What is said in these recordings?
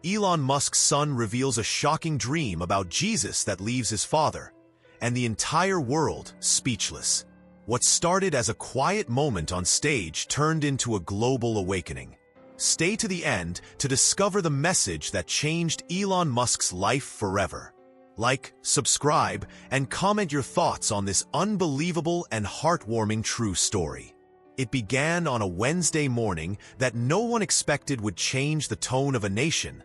Elon Musk's son reveals a shocking dream about Jesus that leaves his father, and the entire world speechless. What started as a quiet moment on stage turned into a global awakening. Stay to the end to discover the message that changed Elon Musk's life forever. Like, subscribe, and comment your thoughts on this unbelievable and heartwarming true story. It began on a Wednesday morning that no one expected would change the tone of a nation,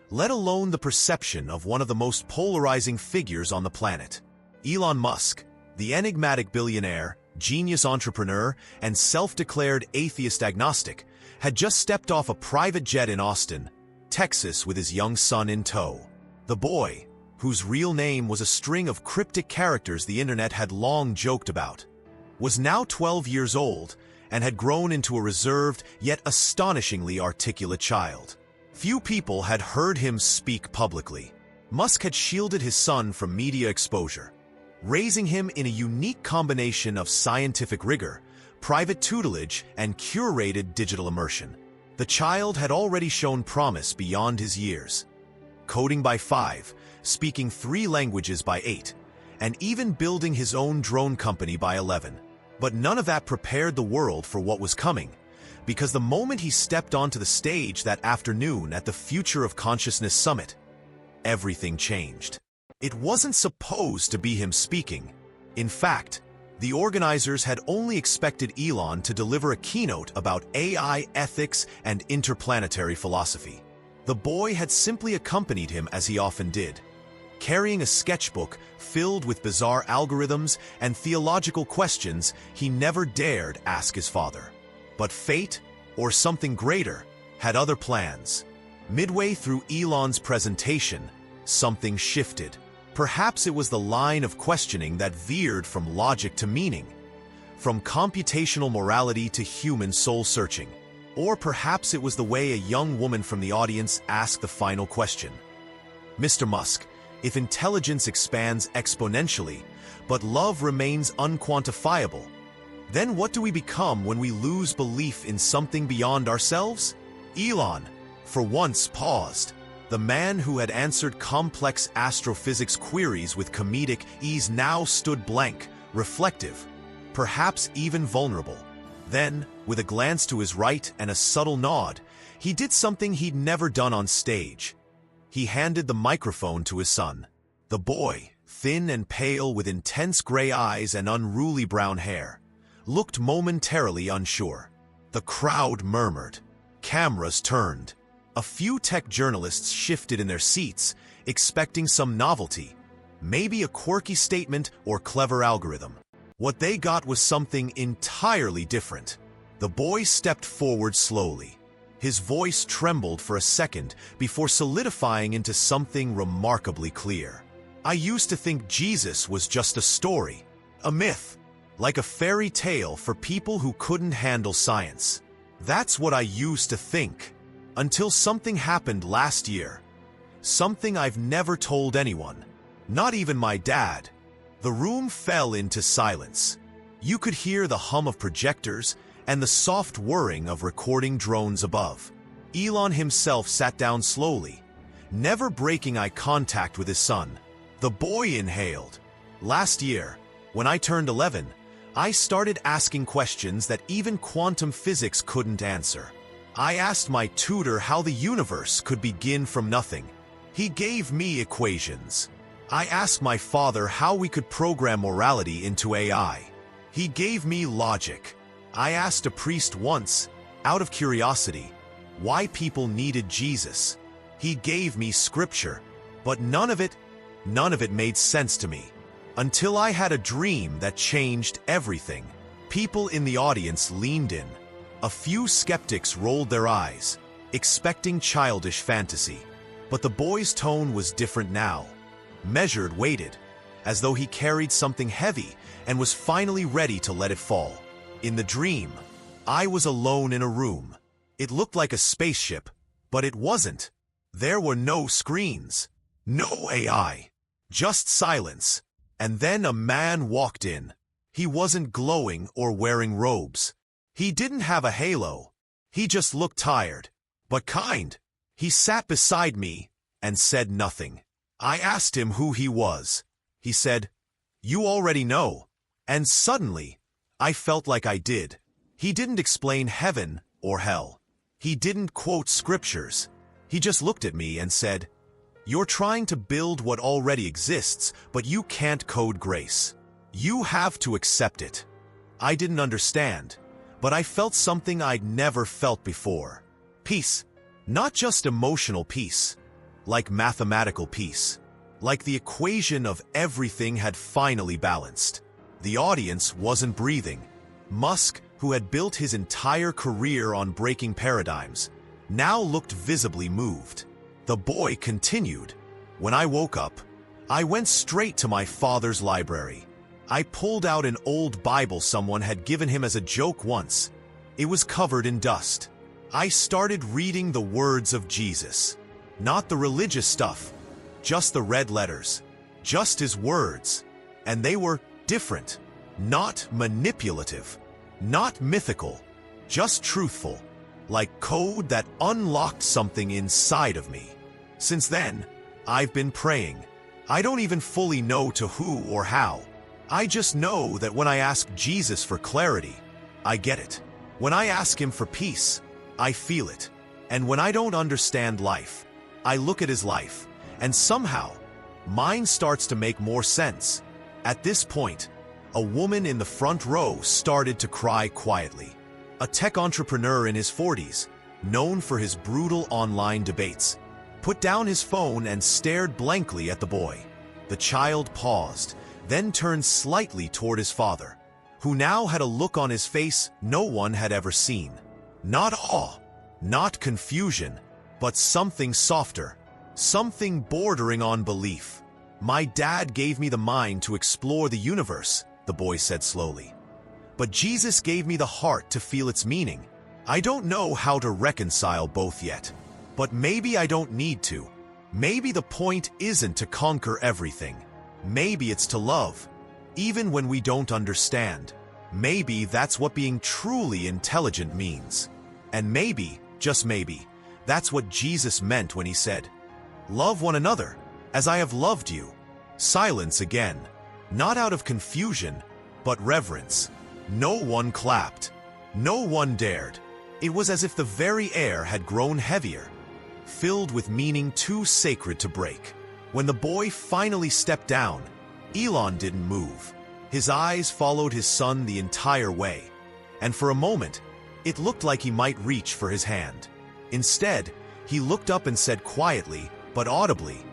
let alone the perception of one of the most polarizing figures on the planet. Elon Musk, the enigmatic billionaire, genius entrepreneur, and self-declared atheist agnostic, had just stepped off a private jet in Austin, Texas with his young son in tow. The boy, whose real name was a string of cryptic characters the internet had long joked about, was now 12 years old and had grown into a reserved yet astonishingly articulate child. Few people had heard him speak publicly. Musk had shielded his son from media exposure, raising him in a unique combination of scientific rigor, private tutelage, and curated digital immersion. The child had already shown promise beyond his years. Coding by 5, speaking 3 languages by 8, and even building his own drone company by 11. But none of that prepared the world for what was coming, because the moment he stepped onto the stage that afternoon at the Future of Consciousness Summit, everything changed. It wasn't supposed to be him speaking. In fact, the organizers had only expected Elon to deliver a keynote about AI ethics and interplanetary philosophy. The boy had simply accompanied him as he often did, carrying a sketchbook filled with bizarre algorithms and theological questions he never dared ask his father. But fate, or something greater, had other plans. Midway through Elon's presentation, something shifted. Perhaps it was the line of questioning that veered from logic to meaning, from computational morality to human soul-searching. Or perhaps it was the way a young woman from the audience asked the final question. Mr. Musk, if intelligence expands exponentially, but love remains unquantifiable, then what do we become when we lose belief in something beyond ourselves? Elon, for once, paused. The man who had answered complex astrophysics queries with comedic ease now stood blank, reflective, perhaps even vulnerable. Then, with a glance to his right and a subtle nod, he did something he'd never done on stage. He handed the microphone to his son. The boy, thin and pale with intense gray eyes and unruly brown hair, looked momentarily unsure. The crowd murmured. Cameras turned. A few tech journalists shifted in their seats, expecting some novelty, maybe a quirky statement or clever algorithm. What they got was something entirely different. The boy stepped forward slowly. His voice trembled for a second before solidifying into something remarkably clear. I used to think Jesus was just a story, a myth, like a fairy tale for people who couldn't handle science. That's what I used to think. Until something happened last year. Something I've never told anyone, not even my dad. The room fell into silence. You could hear the hum of projectors and the soft whirring of recording drones above. Elon himself sat down slowly, never breaking eye contact with his son. The boy inhaled. Last year, when I turned 11, I started asking questions that even quantum physics couldn't answer. I asked my tutor how the universe could begin from nothing. He gave me equations. I asked my father how we could program morality into AI. He gave me logic. I asked a priest once, out of curiosity, why people needed Jesus. He gave me scripture, but none of it made sense to me. Until I had a dream that changed everything. People in the audience leaned in. A few skeptics rolled their eyes, expecting childish fantasy. But the boy's tone was different now. Measured, weighted, as though he carried something heavy and was finally ready to let it fall. In the dream, I was alone in a room. It looked like a spaceship, but it wasn't. There were no screens, no AI, just silence. And then a man walked in. He wasn't glowing or wearing robes. He didn't have a halo. He just looked tired, but kind. He sat beside me and said nothing. I asked him who he was. He said, "You already know." And suddenly, I felt like I did. He didn't explain heaven or hell. He didn't quote scriptures. He just looked at me and said, "You're trying to build what already exists, but you can't code grace. You have to accept it." I didn't understand, but I felt something I'd never felt before. Peace. Not just emotional peace, like mathematical peace. Like the equation of everything had finally balanced. The audience wasn't breathing. Musk, who had built his entire career on breaking paradigms, now looked visibly moved. The boy continued. When I woke up, I went straight to my father's library. I pulled out an old Bible someone had given him as a joke once. It was covered in dust. I started reading the words of Jesus. Not the religious stuff, just the red letters. Just his words. And they were different. Not manipulative. Not mythical. Just truthful. Like code that unlocked something inside of me. Since then, I've been praying. I don't even fully know to who or how. I just know that when I ask Jesus for clarity, I get it. When I ask him for peace, I feel it. And when I don't understand life, I look at his life, and somehow, mine starts to make more sense. At this point, a woman in the front row started to cry quietly. A tech entrepreneur in his 40s, known for his brutal online debates, put down his phone and stared blankly at the boy. The child paused, then turned slightly toward his father, who now had a look on his face no one had ever seen. Not awe, not confusion, but something softer, something bordering on belief. "My dad gave me the mind to explore the universe," the boy said slowly. "But Jesus gave me the heart to feel its meaning. I don't know how to reconcile both yet, but maybe I don't need to. Maybe the point isn't to conquer everything. Maybe it's to love, even when we don't understand. Maybe that's what being truly intelligent means. And maybe, just maybe, that's what Jesus meant when he said, 'Love one another, as I have loved you.'" Silence again, not out of confusion, but reverence. No one clapped. No one dared. It was as if the very air had grown heavier, filled with meaning too sacred to break. When the boy finally stepped down, Elon didn't move. His eyes followed his son the entire way, and for a moment, it looked like he might reach for his hand. Instead, he looked up and said quietly, but audibly,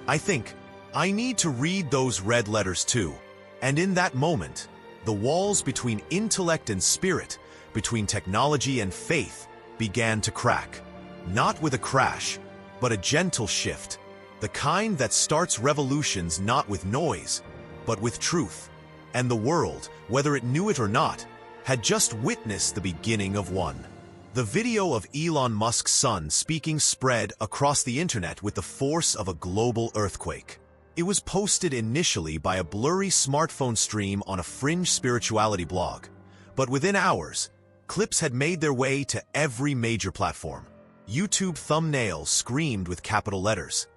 "I think I need to read those red letters too." And in that moment, the walls between intellect and spirit, between technology and faith, began to crack. Not with a crash, but a gentle shift. The kind that starts revolutions not with noise, but with truth. And the world, whether it knew it or not, had just witnessed the beginning of one. The video of Elon Musk's son speaking spread across the internet with the force of a global earthquake. It was posted initially by a blurry smartphone stream on a fringe spirituality blog, but within hours, clips had made their way to every major platform. YouTube thumbnails screamed with capital letters,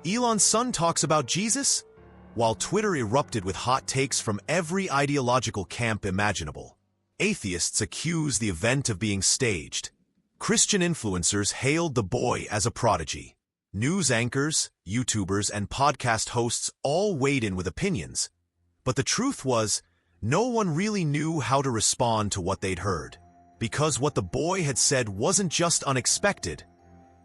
"Elon's son talks about Jesus?" while Twitter erupted with hot takes from every ideological camp imaginable. Atheists accused the event of being staged. Christian influencers hailed the boy as a prodigy. News anchors, YouTubers, and podcast hosts all weighed in with opinions. But the truth was, no one really knew how to respond to what they'd heard. Because what the boy had said wasn't just unexpected,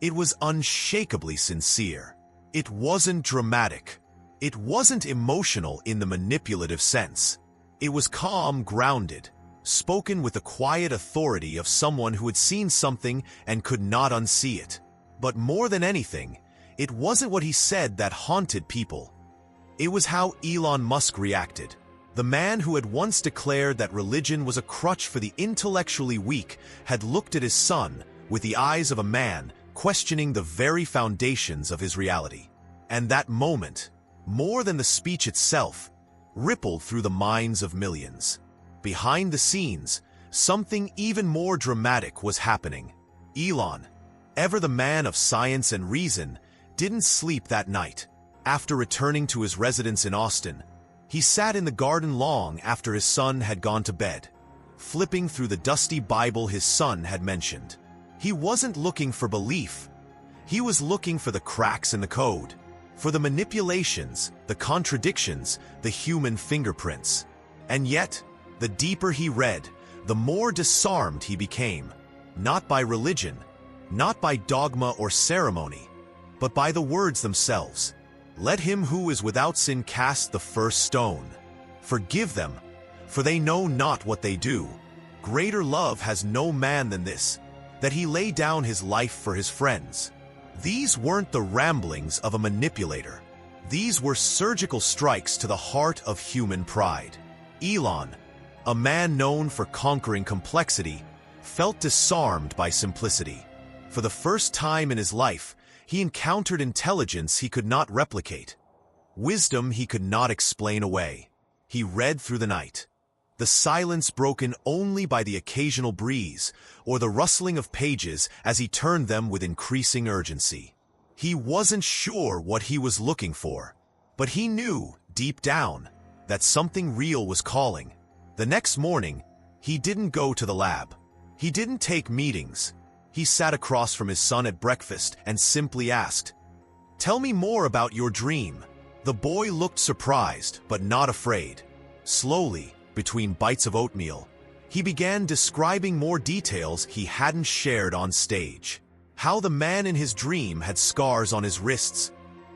it was unshakably sincere. It wasn't dramatic. It wasn't emotional in the manipulative sense. It was calm, grounded, spoken with the quiet authority of someone who had seen something and could not unsee it. But more than anything, it wasn't what he said that haunted people. It was how Elon Musk reacted. The man who had once declared that religion was a crutch for the intellectually weak had looked at his son with the eyes of a man questioning the very foundations of his reality. And that moment, more than the speech itself, rippled through the minds of millions. Behind the scenes, something even more dramatic was happening. Elon, ever the man of science and reason, didn't sleep that night. After returning to his residence in Austin, he sat in the garden long after his son had gone to bed, flipping through the dusty Bible his son had mentioned. He wasn't looking for belief. He was looking for the cracks in the code, for the manipulations, the contradictions, the human fingerprints. And yet, the deeper he read, the more disarmed he became, not by religion, not by dogma or ceremony, but by the words themselves. Let him who is without sin cast the first stone. Forgive them, for they know not what they do. Greater love has no man than this, that he lay down his life for his friends. These weren't the ramblings of a manipulator. These were surgical strikes to the heart of human pride. Elon, a man known for conquering complexity, felt disarmed by simplicity. For the first time in his life, he encountered intelligence he could not replicate, wisdom he could not explain away. He read through the night, the silence broken only by the occasional breeze or the rustling of pages as he turned them with increasing urgency. He wasn't sure what he was looking for, but he knew, deep down, that something real was calling. The next morning, he didn't go to the lab. He didn't take meetings. He sat across from his son at breakfast and simply asked, "Tell me more about your dream." The boy looked surprised, but not afraid. Slowly, between bites of oatmeal, he began describing more details he hadn't shared on stage. How the man in his dream had scars on his wrists,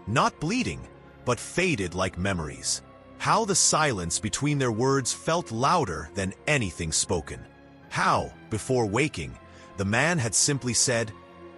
not bleeding, but faded like memories. How the silence between their words felt louder than anything spoken. How, before waking, the man had simply said,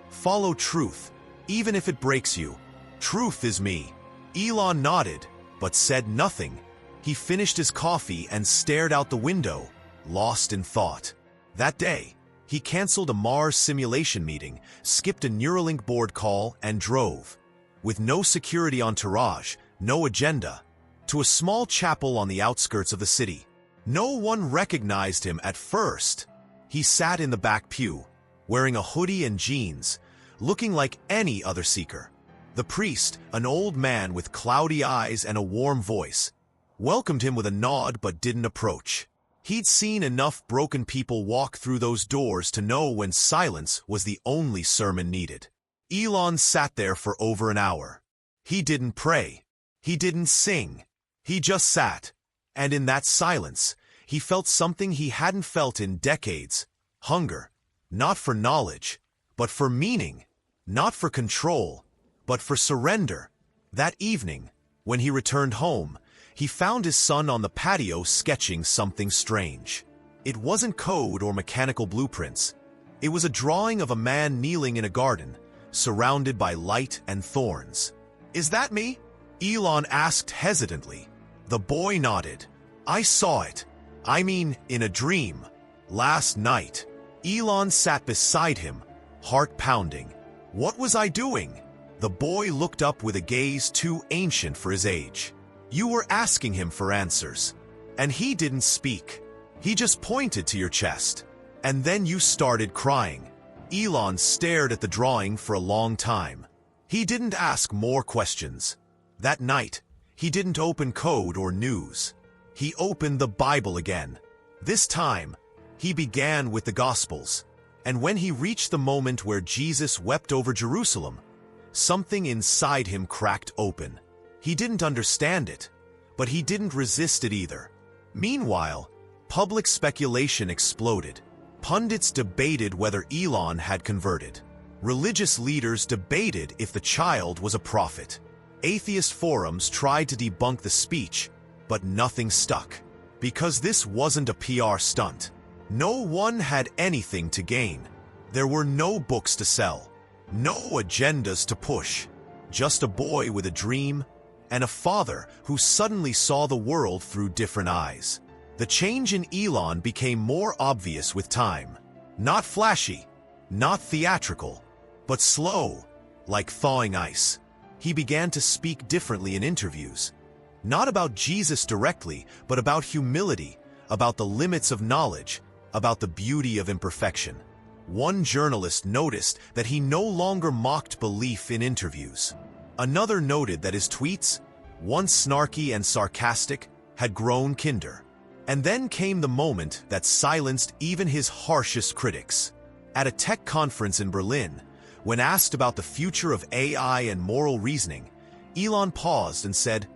"Follow truth, even if it breaks you. Truth is me." Elon nodded, but said nothing. He finished his coffee and stared out the window, lost in thought. That day, he canceled a Mars simulation meeting, skipped a Neuralink board call, and drove, with no security entourage, no agenda, to a small chapel on the outskirts of the city. No one recognized him at first. He sat in the back pew, wearing a hoodie and jeans, looking like any other seeker. The priest, an old man with cloudy eyes and a warm voice, welcomed him with a nod but didn't approach. He'd seen enough broken people walk through those doors to know when silence was the only sermon needed. Elon sat there for over an hour. He didn't pray. He didn't sing. He just sat. And in that silence, he felt something he hadn't felt in decades. Hunger. Not for knowledge, but for meaning. Not for control, but for surrender. That evening, when he returned home, he found his son on the patio sketching something strange. It wasn't code or mechanical blueprints. It was a drawing of a man kneeling in a garden, surrounded by light and thorns. "Is that me?" Elon asked hesitantly. The boy nodded. "I saw it. I mean, in a dream. Last night." Elon sat beside him, heart pounding. "What was I doing?" The boy looked up with a gaze too ancient for his age. "You were asking him for answers. And he didn't speak. He just pointed to your chest. And then you started crying." Elon stared at the drawing for a long time. He didn't ask more questions. That night, he didn't open code or news. He opened the Bible again. This time, he began with the Gospels. And when he reached the moment where Jesus wept over Jerusalem, something inside him cracked open. He didn't understand it, but he didn't resist it either. Meanwhile, public speculation exploded. Pundits debated whether Elon had converted. Religious leaders debated if the child was a prophet. Atheist forums tried to debunk the speech, but nothing stuck. Because this wasn't a PR stunt. No one had anything to gain. There were no books to sell, no agendas to push. Just a boy with a dream, and a father who suddenly saw the world through different eyes. The change in Elon became more obvious with time. Not flashy, not theatrical, but slow, like thawing ice. He began to speak differently in interviews. Not about Jesus directly, but about humility, about the limits of knowledge, about the beauty of imperfection. One journalist noticed that he no longer mocked belief in interviews. Another noted that his tweets, once snarky and sarcastic, had grown kinder. And then came the moment that silenced even his harshest critics. At a tech conference in Berlin, when asked about the future of AI and moral reasoning, Elon paused and said,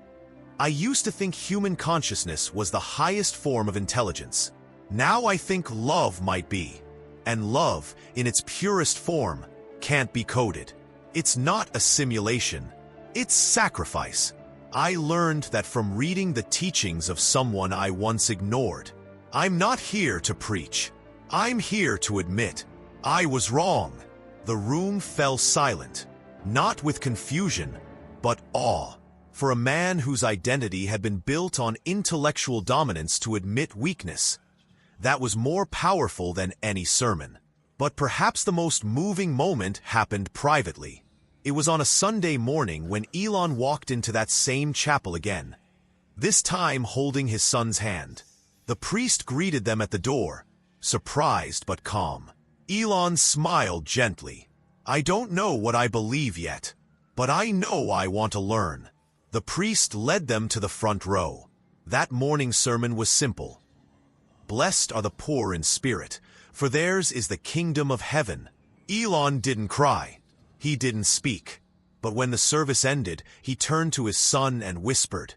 "I used to think human consciousness was the highest form of intelligence. Now I think love might be. And love, in its purest form, can't be coded. It's not a simulation. It's sacrifice. I learned that from reading the teachings of someone I once ignored. I'm not here to preach. I'm here to admit I was wrong." The room fell silent, not with confusion, but awe, for a man whose identity had been built on intellectual dominance to admit weakness. That was more powerful than any sermon. But perhaps the most moving moment happened privately. It was on a Sunday morning when Elon walked into that same chapel again, this time holding his son's hand. The priest greeted them at the door, surprised but calm. Elon smiled gently. "I don't know what I believe yet, but I know I want to learn." The priest led them to the front row. That morning's sermon was simple. "Blessed are the poor in spirit, for theirs is the kingdom of heaven." Elon didn't cry. He didn't speak. But when the service ended, he turned to his son and whispered,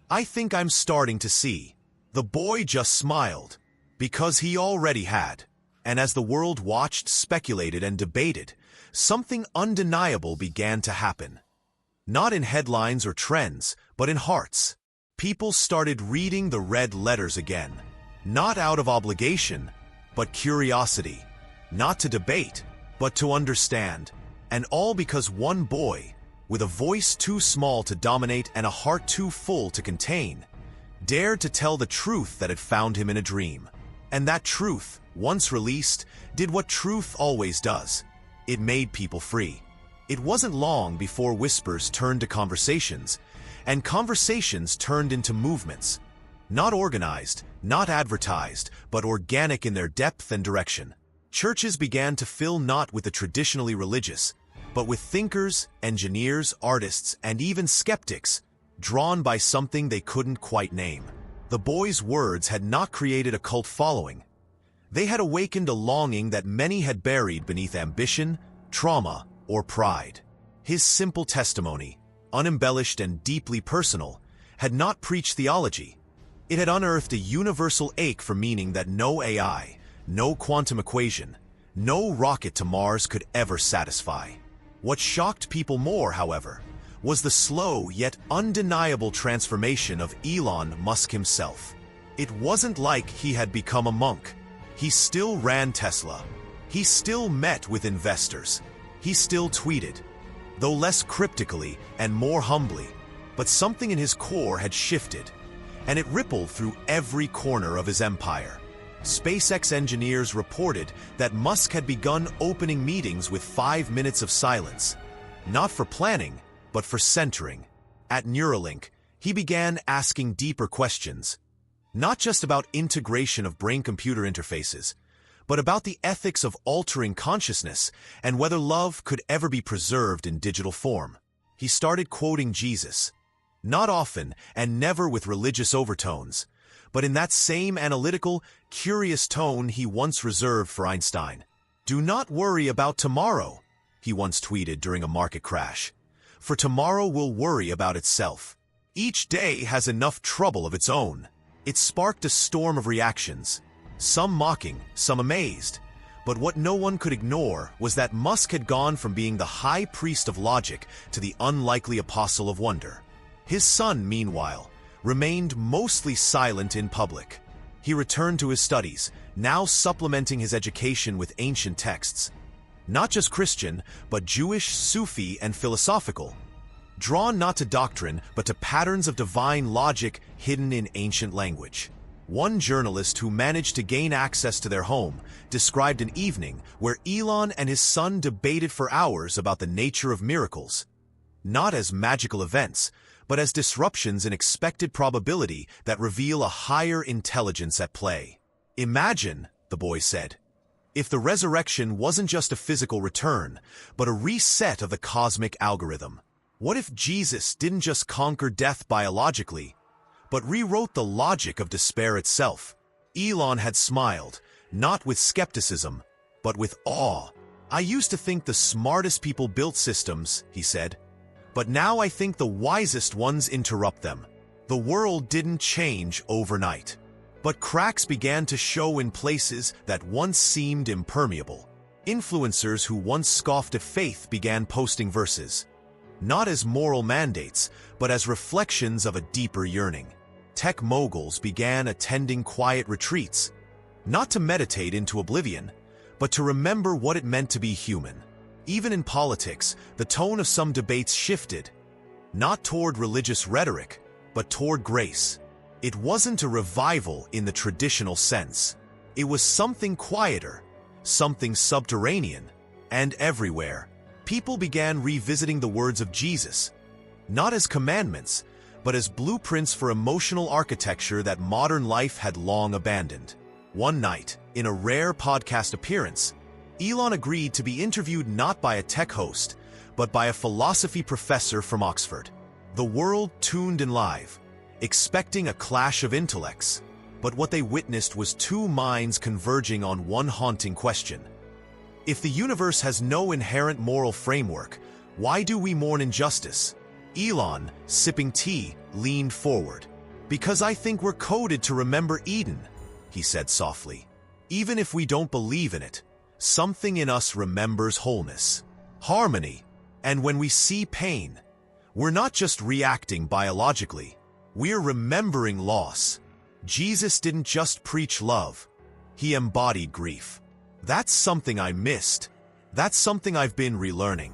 "I think I'm starting to see." The boy just smiled, because he already had. And as the world watched, speculated, and debated, something undeniable began to happen. Not in headlines or trends, but in hearts. People started reading the red letters again. Not out of obligation, but curiosity. Not to debate, but to understand. And all because one boy, with a voice too small to dominate and a heart too full to contain, dared to tell the truth that had found him in a dream. And that truth, once released, did what truth always does. It made people free. It wasn't long before whispers turned to conversations, and conversations turned into movements. Not organized, not advertised, but organic in their depth and direction. Churches began to fill not with the traditionally religious, but with thinkers, engineers, artists, and even skeptics, drawn by something they couldn't quite name. The boy's words had not created a cult following. They had awakened a longing that many had buried beneath ambition, trauma, or pride. His simple testimony, unembellished and deeply personal, had not preached theology. It had unearthed a universal ache for meaning that no AI, no quantum equation, no rocket to Mars could ever satisfy. What shocked people more, however, was the slow yet undeniable transformation of Elon Musk himself. It wasn't like he had become a monk. He still ran Tesla. He still met with investors. He still tweeted, though less cryptically and more humbly, but something in his core had shifted, and it rippled through every corner of his empire. SpaceX engineers reported that Musk had begun opening meetings with 5 minutes of silence, not for planning, but for centering. At Neuralink, he began asking deeper questions, not just about integration of brain-computer interfaces, but about the ethics of altering consciousness and whether love could ever be preserved in digital form. He started quoting Jesus, not often and never with religious overtones, but in that same analytical, curious tone he once reserved for Einstein. "Do not worry about tomorrow," he once tweeted during a market crash, "for tomorrow will worry about itself. Each day has enough trouble of its own." It sparked a storm of reactions, some mocking, some amazed. But what no one could ignore was that Musk had gone from being the high priest of logic to the unlikely apostle of wonder. His son, meanwhile, remained mostly silent in public. He returned to his studies, now supplementing his education with ancient texts. Not just Christian, but Jewish, Sufi, and philosophical. Drawn not to doctrine, but to patterns of divine logic hidden in ancient language. One journalist who managed to gain access to their home described an evening where Elon and his son debated for hours about the nature of miracles, not as magical events, but as disruptions in expected probability that reveal a higher intelligence at play. "Imagine," the boy said, If the resurrection wasn't just a physical return, but a reset of the cosmic algorithm? What if Jesus didn't just conquer death biologically, but rewrote the logic of despair itself? Elon had smiled, not with skepticism, but with awe. "I used to think the smartest people built systems," he said, "but now I think the wisest ones interrupt them." The world didn't change overnight, but cracks began to show in places that once seemed impermeable. Influencers who once scoffed at faith began posting verses, not as moral mandates, but as reflections of a deeper yearning. Tech moguls began attending quiet retreats, not to meditate into oblivion, but to remember what it meant to be human. Even in politics, the tone of some debates shifted, not toward religious rhetoric, but toward grace. It wasn't a revival in the traditional sense. It was something quieter, something subterranean, and everywhere. People began revisiting the words of Jesus, not as commandments, but as blueprints for emotional architecture that modern life had long abandoned. One night, in a rare podcast appearance, Elon agreed to be interviewed not by a tech host, but by a philosophy professor from Oxford. The world tuned in live, expecting a clash of intellects, but what they witnessed was two minds converging on one haunting question. If the universe has no inherent moral framework, why do we mourn injustice? Elon, sipping tea, leaned forward. "Because I think we're coded to remember Eden," he said softly. "Even if we don't believe in it, something in us remembers wholeness, harmony, and when we see pain, we're not just reacting biologically, we're remembering loss." Jesus didn't just preach love, he embodied grief. That's something I missed. That's something I've been relearning.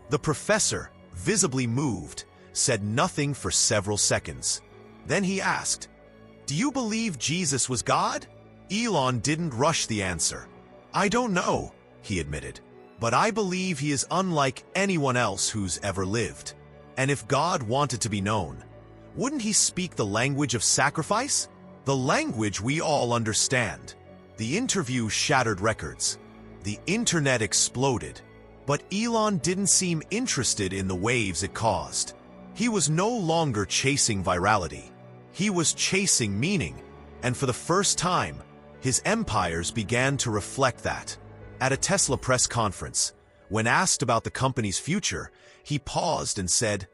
The professor, visibly moved, said nothing for several seconds. Then he asked, "Do you believe Jesus was God?" Elon didn't rush the answer. "I don't know," he admitted, "but I believe he is unlike anyone else who's ever lived. And if God wanted to be known, wouldn't he speak the language of sacrifice? The language we all understand." The interview shattered records. The internet exploded. But Elon didn't seem interested in the waves it caused. He was no longer chasing virality. He was chasing meaning, and for the first time, his empires began to reflect that. At a Tesla press conference, when asked about the company's future, he paused and said,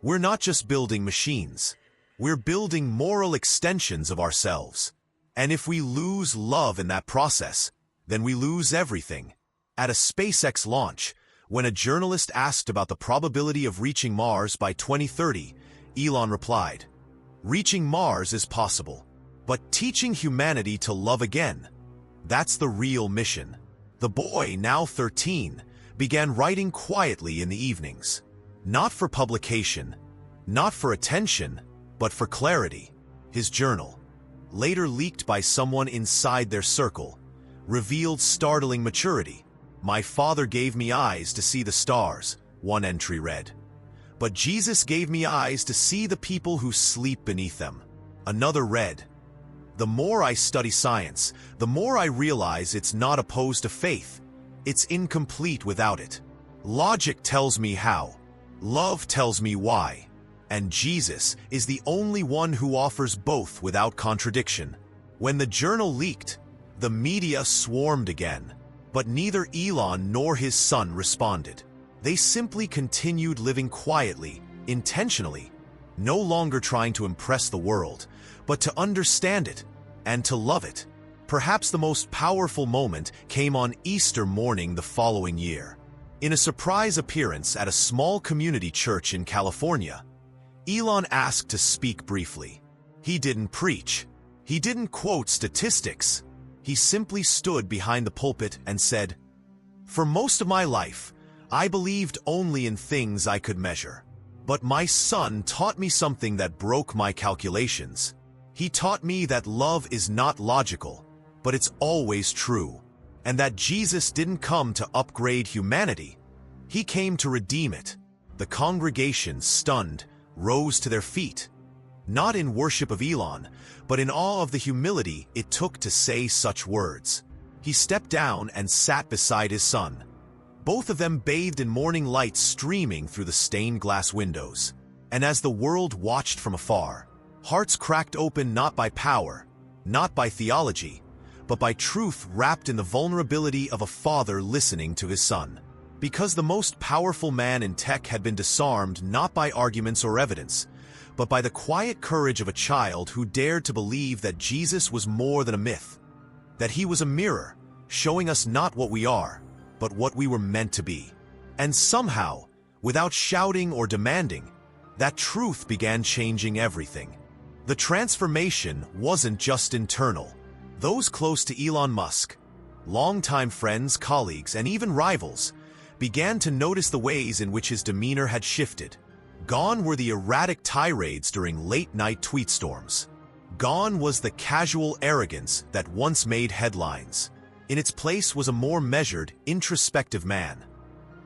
"We're not just building machines. We're building moral extensions of ourselves. And if we lose love in that process, then we lose everything." At a SpaceX launch, when a journalist asked about the probability of reaching Mars by 2030, Elon replied, "Reaching Mars is possible, but teaching humanity to love again, that's the real mission." The boy, now 13, began writing quietly in the evenings. Not for publication, not for attention, but for clarity. His journal, later leaked by someone inside their circle, revealed startling maturity. "My father gave me eyes to see the stars," one entry read. "But Jesus gave me eyes to see the people who sleep beneath them." Another read, "The more I study science, the more I realize it's not opposed to faith. It's incomplete without it. Logic tells me how. Love tells me why. And Jesus is the only one who offers both without contradiction." When the journal leaked, the media swarmed again, but neither Elon nor his son responded. They simply continued living quietly, intentionally, no longer trying to impress the world, but to understand it and to love it. Perhaps the most powerful moment came on Easter morning the following year. In a surprise appearance at a small community church in California, Elon asked to speak briefly. He didn't preach. He didn't quote statistics. He simply stood behind the pulpit and said, "For most of my life, I believed only in things I could measure. But my son taught me something that broke my calculations. He taught me that love is not logical, but it's always true, and that Jesus didn't come to upgrade humanity. He came to redeem it." The congregation, stunned, rose to their feet, not in worship of Elon, but in awe of the humility it took to say such words. He stepped down and sat beside his son. Both of them bathed in morning light streaming through the stained glass windows. And as the world watched from afar, hearts cracked open not by power, not by theology, but by truth wrapped in the vulnerability of a father listening to his son. Because the most powerful man in tech had been disarmed not by arguments or evidence, but by the quiet courage of a child who dared to believe that Jesus was more than a myth, that he was a mirror, showing us not what we are, but what we were meant to be. And somehow, without shouting or demanding, that truth began changing everything. The transformation wasn't just internal. Those close to Elon Musk, longtime friends, colleagues, and even rivals, began to notice the ways in which his demeanor had shifted. Gone were the erratic tirades during late-night tweet storms. Gone was the casual arrogance that once made headlines. In its place was a more measured, introspective man.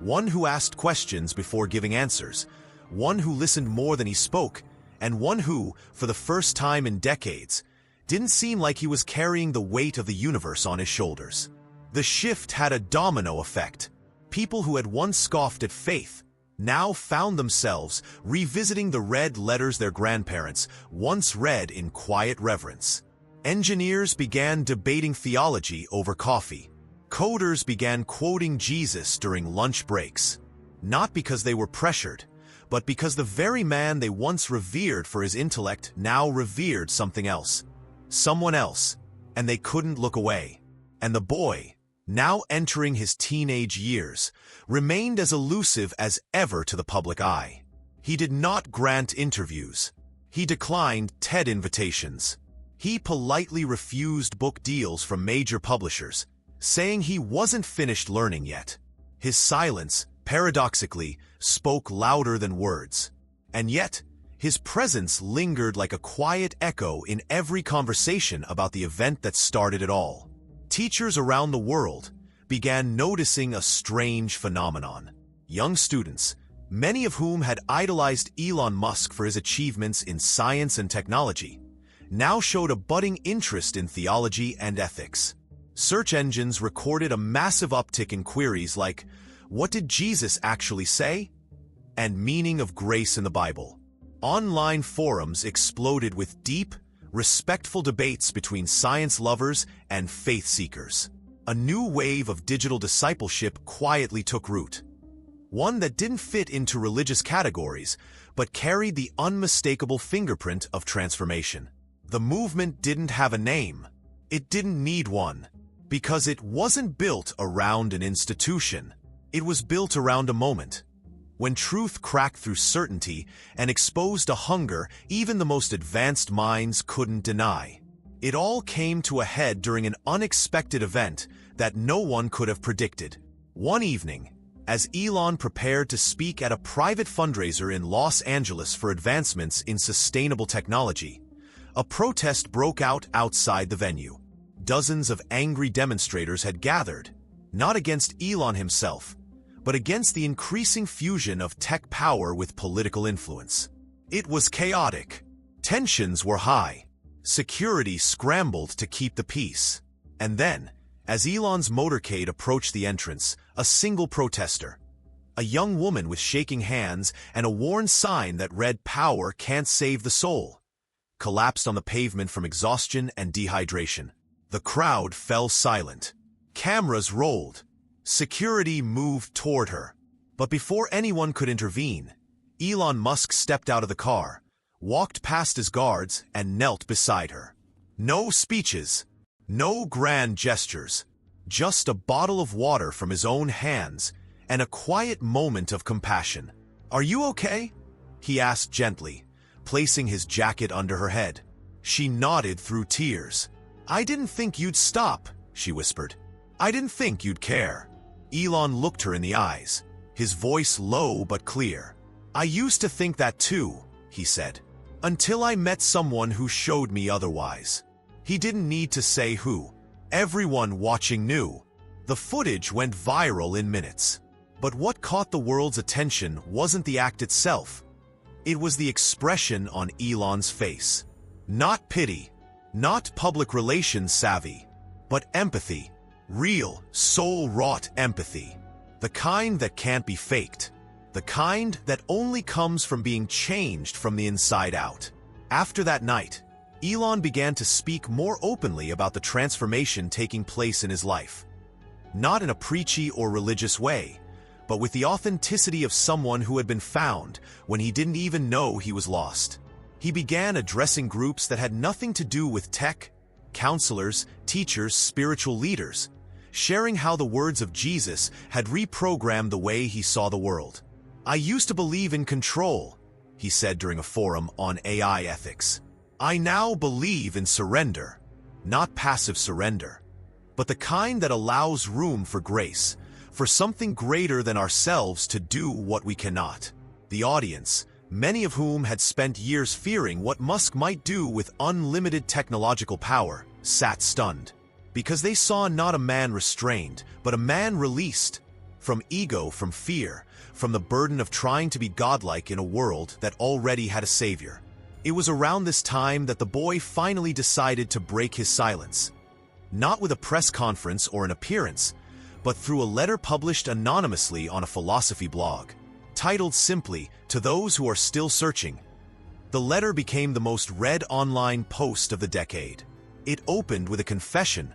One who asked questions before giving answers, one who listened more than he spoke, and one who, for the first time in decades, didn't seem like he was carrying the weight of the universe on his shoulders. The shift had a domino effect. People who had once scoffed at faith now found themselves revisiting the red letters their grandparents once read in quiet reverence. Engineers began debating theology over coffee. Coders began quoting Jesus during lunch breaks, not because they were pressured, but because the very man they once revered for his intellect now revered something else, someone else, and they couldn't look away. And the boy, now entering his teenage years, remained as elusive as ever to the public eye. He did not grant interviews. He declined TED invitations. He politely refused book deals from major publishers, saying he wasn't finished learning yet. His silence, paradoxically, spoke louder than words. And yet, his presence lingered like a quiet echo in every conversation about the event that started it all. Teachers around the world began noticing a strange phenomenon. Young students, many of whom had idolized Elon Musk for his achievements in science and technology, now showed a budding interest in theology and ethics. Search engines recorded a massive uptick in queries like, "What did Jesus actually say?" and "Meaning of grace in the Bible." Online forums exploded with deep, respectful debates between science lovers and faith seekers. A new wave of digital discipleship quietly took root. One that didn't fit into religious categories, but carried the unmistakable fingerprint of transformation. The movement didn't have a name. It didn't need one, because it wasn't built around an institution. It was built around a moment, when truth cracked through certainty and exposed a hunger even the most advanced minds couldn't deny. It all came to a head during an unexpected event that no one could have predicted. One evening, as Elon prepared to speak at a private fundraiser in Los Angeles for advancements in sustainable technology, a protest broke out outside the venue. Dozens of angry demonstrators had gathered, not against Elon himself, but against the increasing fusion of tech power with political influence. It was chaotic. Tensions were high. Security scrambled to keep the peace. And then, as Elon's motorcade approached the entrance, a single protester, a young woman with shaking hands and a worn sign that read "Power can't save the soul," collapsed on the pavement from exhaustion and dehydration. The crowd fell silent. Cameras rolled. Security moved toward her. But before anyone could intervene, Elon Musk stepped out of the car, walked past his guards, and knelt beside her. No speeches, no grand gestures, just a bottle of water from his own hands and a quiet moment of compassion. "Are you okay?" he asked gently, placing his jacket under her head. She nodded through tears. "I didn't think you'd stop," she whispered. "I didn't think you'd care." Elon looked her in the eyes, his voice low but clear. "I used to think that too," he said, "until I met someone who showed me otherwise." He didn't need to say who. Everyone watching knew. The footage went viral in minutes. But what caught the world's attention wasn't the act itself. It was the expression on Elon's face. Not pity, not public relations savvy, but empathy. Real, soul-wrought empathy. The kind that can't be faked. The kind that only comes from being changed from the inside out. After that night, Elon began to speak more openly about the transformation taking place in his life. Not in a preachy or religious way, but with the authenticity of someone who had been found when he didn't even know he was lost. He began addressing groups that had nothing to do with tech, counselors, teachers, spiritual leaders, sharing how the words of Jesus had reprogrammed the way he saw the world. "I used to believe in control," he said during a forum on AI ethics. "I now believe in surrender, not passive surrender, but the kind that allows room for grace, for something greater than ourselves to do what we cannot." The audience, many of whom had spent years fearing what Musk might do with unlimited technological power, sat stunned, because they saw not a man restrained, but a man released from ego, from fear, from the burden of trying to be godlike in a world that already had a savior. It was around this time that the boy finally decided to break his silence. Not with a press conference or an appearance, but through a letter published anonymously on a philosophy blog, titled simply, "To Those Who Are Still Searching." The letter became the most read online post of the decade. It opened with a confession.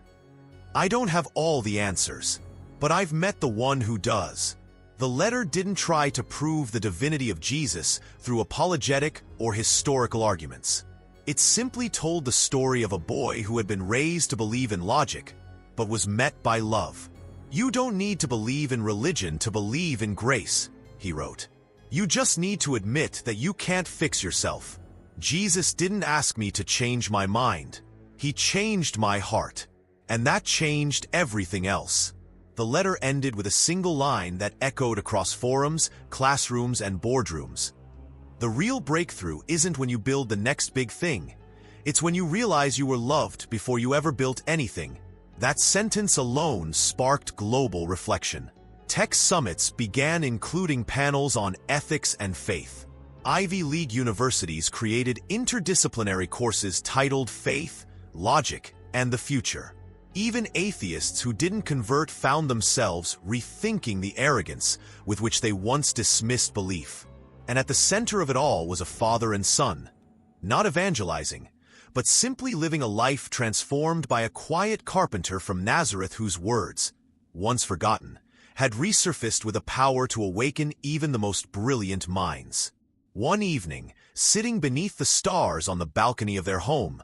"I don't have all the answers, but I've met the one who does." The letter didn't try to prove the divinity of Jesus through apologetic or historical arguments. It simply told the story of a boy who had been raised to believe in logic, but was met by love. "You don't need to believe in religion to believe in grace," he wrote. "You just need to admit that you can't fix yourself. Jesus didn't ask me to change my mind. He changed my heart. And that changed everything else." The letter ended with a single line that echoed across forums, classrooms, and boardrooms. "The real breakthrough isn't when you build the next big thing. It's when you realize you were loved before you ever built anything." That sentence alone sparked global reflection. Tech summits began including panels on ethics and faith. Ivy League universities created interdisciplinary courses titled Faith, Logic, and the Future. Even atheists who didn't convert found themselves rethinking the arrogance with which they once dismissed belief. And at the center of it all was a father and son, not evangelizing, but simply living a life transformed by a quiet carpenter from Nazareth whose words, once forgotten, had resurfaced with a power to awaken even the most brilliant minds. One evening, sitting beneath the stars on the balcony of their home,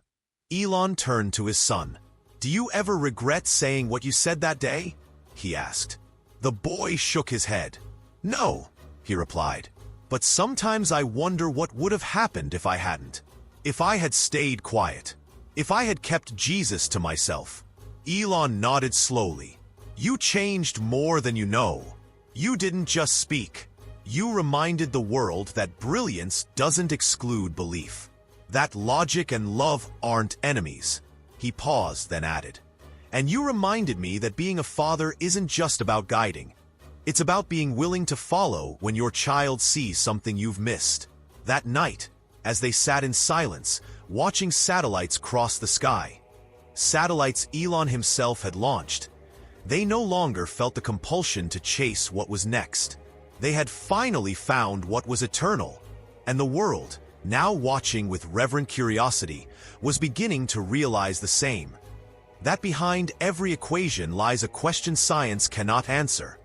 Elon turned to his son. "Do you ever regret saying what you said that day?" he asked. The boy shook his head. "No," he replied, "but sometimes I wonder what would have happened if I hadn't. If I had stayed quiet. If I had kept Jesus to myself." Elon nodded slowly. "You changed more than you know. You didn't just speak. You reminded the world that brilliance doesn't exclude belief. That logic and love aren't enemies." He paused, then added, "And you reminded me that being a father isn't just about guiding. It's about being willing to follow when your child sees something you've missed." That night, as they sat in silence, watching satellites cross the sky, satellites Elon himself had launched, they no longer felt the compulsion to chase what was next. They had finally found what was eternal, and the world, now watching with reverent curiosity, was beginning to realize the same. That behind every equation lies a question science cannot answer.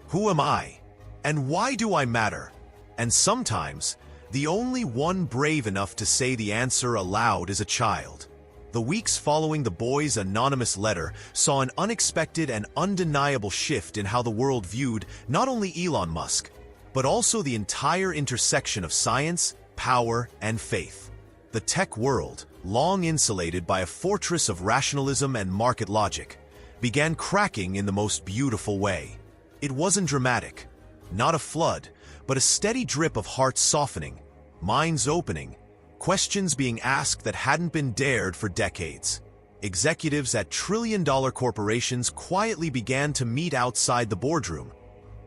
Who am I? And why do I matter? And sometimes, the only one brave enough to say the answer aloud is a child. The weeks following the boy's anonymous letter saw an unexpected and undeniable shift in how the world viewed not only Elon Musk, but also the entire intersection of science, power, and faith. The tech world, long insulated by a fortress of rationalism and market logic, began cracking in the most beautiful way. It wasn't dramatic, not a flood, but a steady drip of hearts softening, minds opening, questions being asked that hadn't been dared for decades. Executives at trillion-dollar corporations quietly began to meet outside the boardroom,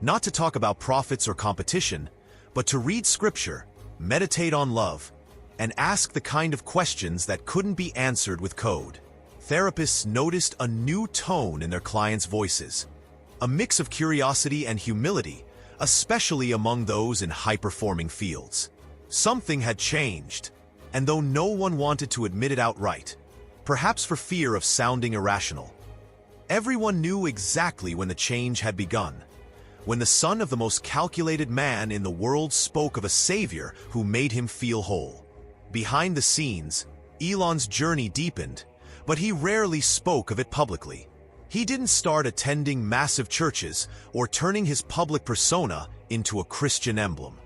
not to talk about profits or competition, but to read scripture, meditate on love, and ask the kind of questions that couldn't be answered with code. therapists noticed a new tone in their clients' voices, a mix of curiosity and humility, especially among those in high-performing fields. Something had changed, and though no one wanted to admit it outright, perhaps for fear of sounding irrational, everyone knew exactly when the change had begun, when the son of the most calculated man in the world spoke of a savior who made him feel whole. Behind the scenes, Elon's journey deepened, but he rarely spoke of it publicly. He didn't start attending massive churches or turning his public persona into a Christian emblem.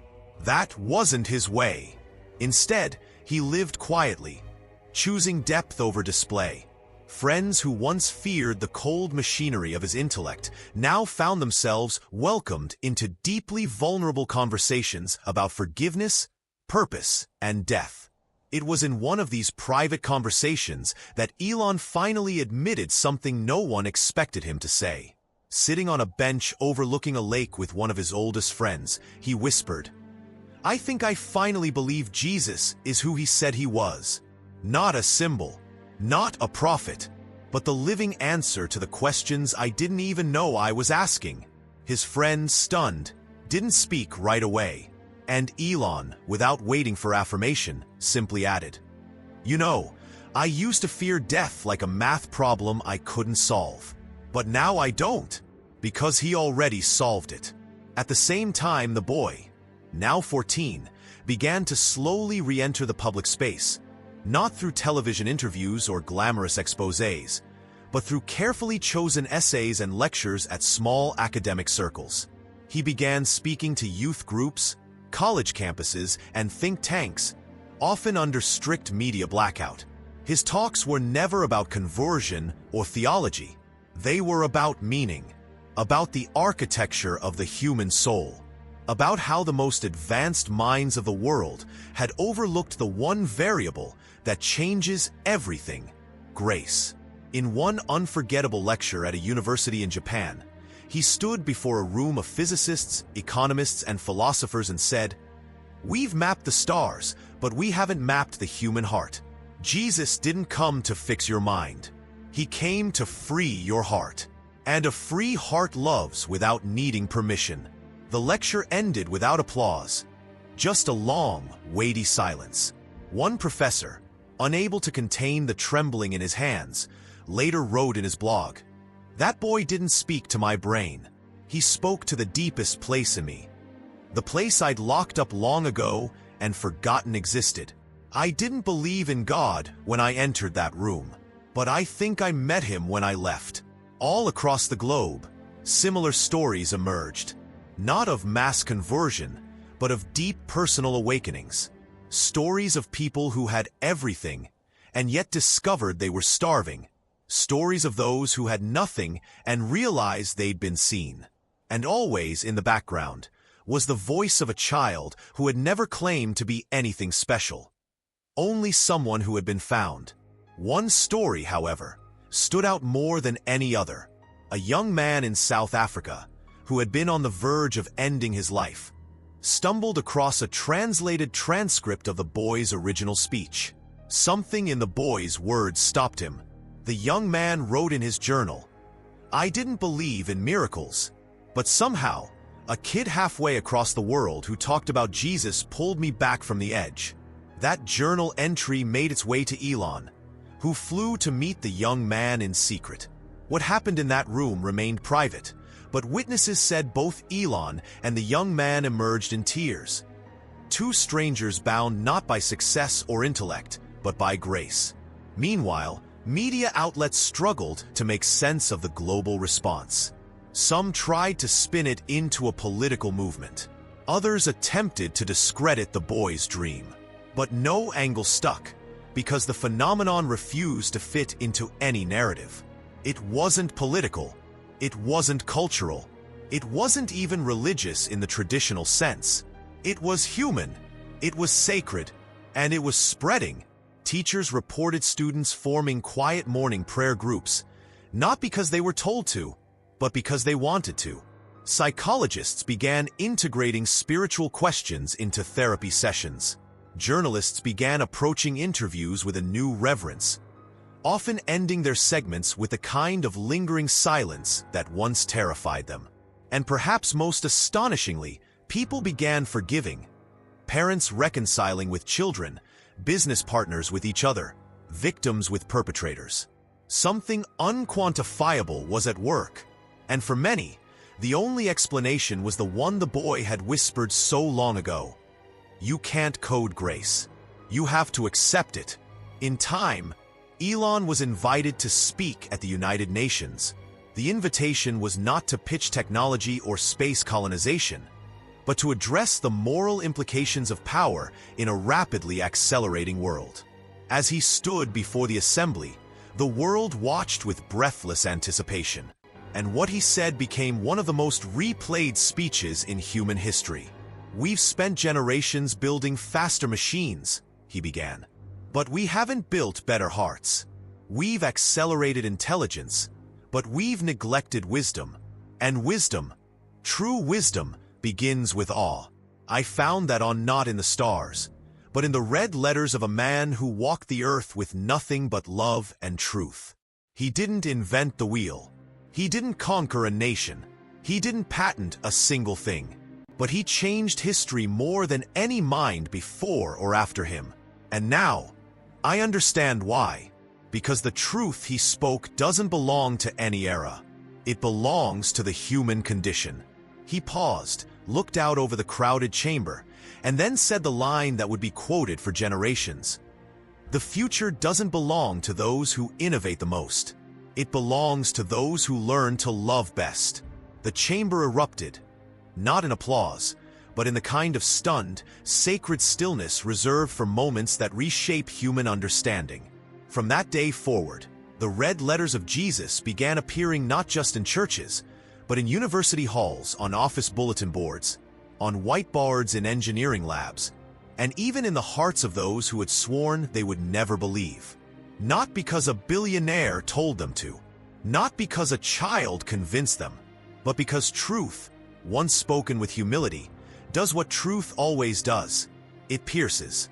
That wasn't his way. Instead, he lived quietly, choosing depth over display. Friends who once feared the cold machinery of his intellect now found themselves welcomed into deeply vulnerable conversations about forgiveness, purpose, and death. It was in one of these private conversations that Elon finally admitted something no one expected him to say. Sitting on a bench overlooking a lake with one of his oldest friends, he whispered, "I think I finally believe Jesus is who he said he was. Not a symbol, not a prophet, but the living answer to the questions I didn't even know I was asking." His friend, stunned, didn't speak right away. And Elon, without waiting for affirmation, simply added, "You know, I used to fear death like a math problem I couldn't solve. But now I don't, because he already solved it." At the same time, the boy, now 14, began to slowly re-enter the public space, not through television interviews or glamorous exposés, but through carefully chosen essays and lectures at small academic circles. He began speaking to youth groups, college campuses, and think tanks, often under strict media blackout. His talks were never about conversion or theology. They were about meaning, about the architecture of the human soul, about how the most advanced minds of the world had overlooked the one variable that changes everything: grace. In one unforgettable lecture at a university in Japan, he stood before a room of physicists, economists, and philosophers and said, "We've mapped the stars, but we haven't mapped the human heart. Jesus didn't come to fix your mind. He came to free your heart. And a free heart loves without needing permission." The lecture ended without applause, just a long, weighty silence. One professor, unable to contain the trembling in his hands, later wrote in his blog, "That boy didn't speak to my brain. He spoke to the deepest place in me. The place I'd locked up long ago and forgotten existed. I didn't believe in God when I entered that room, but I think I met him when I left." All across the globe, similar stories emerged, not of mass conversion, but of deep personal awakenings. Stories of people who had everything and yet discovered they were starving. Stories of those who had nothing and realized they'd been seen. And always in the background was the voice of a child who had never claimed to be anything special. Only someone who had been found. One story, however, stood out more than any other. A young man in South Africa, who had been on the verge of ending his life, stumbled across a translated transcript of the boy's original speech. Something in the boy's words stopped him. The young man wrote in his journal, "I didn't believe in miracles, but somehow, a kid halfway across the world who talked about Jesus pulled me back from the edge." That journal entry made its way to Elon, who flew to meet the young man in secret. What happened in that room remained private, but witnesses said both Elon and the young man emerged in tears. Two strangers bound not by success or intellect, but by grace. Meanwhile, media outlets struggled to make sense of the global response. Some tried to spin it into a political movement. Others attempted to discredit the boy's dream. But no angle stuck, because the phenomenon refused to fit into any narrative. It wasn't political. It wasn't cultural. It wasn't even religious in the traditional sense. It was human. It was sacred. And it was spreading. Teachers reported students forming quiet morning prayer groups, not because they were told to, but because they wanted to. Psychologists began integrating spiritual questions into therapy sessions. Journalists began approaching interviews with a new reverence. often ending their segments with a kind of lingering silence that once terrified them. And perhaps most astonishingly, people began forgiving. Parents reconciling with children, business partners with each other, victims with perpetrators. Something unquantifiable was at work, and for many, the only explanation was the one the boy had whispered so long ago. You can't code grace. You have to accept it. In time, Elon was invited to speak at the United Nations. The invitation was not to pitch technology or space colonization, but to address the moral implications of power in a rapidly accelerating world. As he stood before the assembly, the world watched with breathless anticipation, and what he said became one of the most replayed speeches in human history. We've spent generations building faster machines, he began, but we haven't built better hearts. We've accelerated intelligence, but we've neglected wisdom. And wisdom, true wisdom, begins with awe. I found that not in the stars, but in the red letters of a man who walked the earth with nothing but love and truth. He didn't invent the wheel. He didn't conquer a nation. He didn't patent a single thing. But he changed history more than any mind before or after him. And now, I understand why. Because the truth he spoke doesn't belong to any era. It belongs to the human condition. He paused, looked out over the crowded chamber, and then said the line that would be quoted for generations. The future doesn't belong to those who innovate the most. It belongs to those who learn to love best. The chamber erupted, not in applause, but in the kind of stunned, sacred stillness reserved for moments that reshape human understanding. From that day forward, the red letters of Jesus began appearing not just in churches, but in university halls, on office bulletin boards, on whiteboards in engineering labs, and even in the hearts of those who had sworn they would never believe. Not because a billionaire told them to, not because a child convinced them, but because truth, once spoken with humility, does what truth always does. It pierces.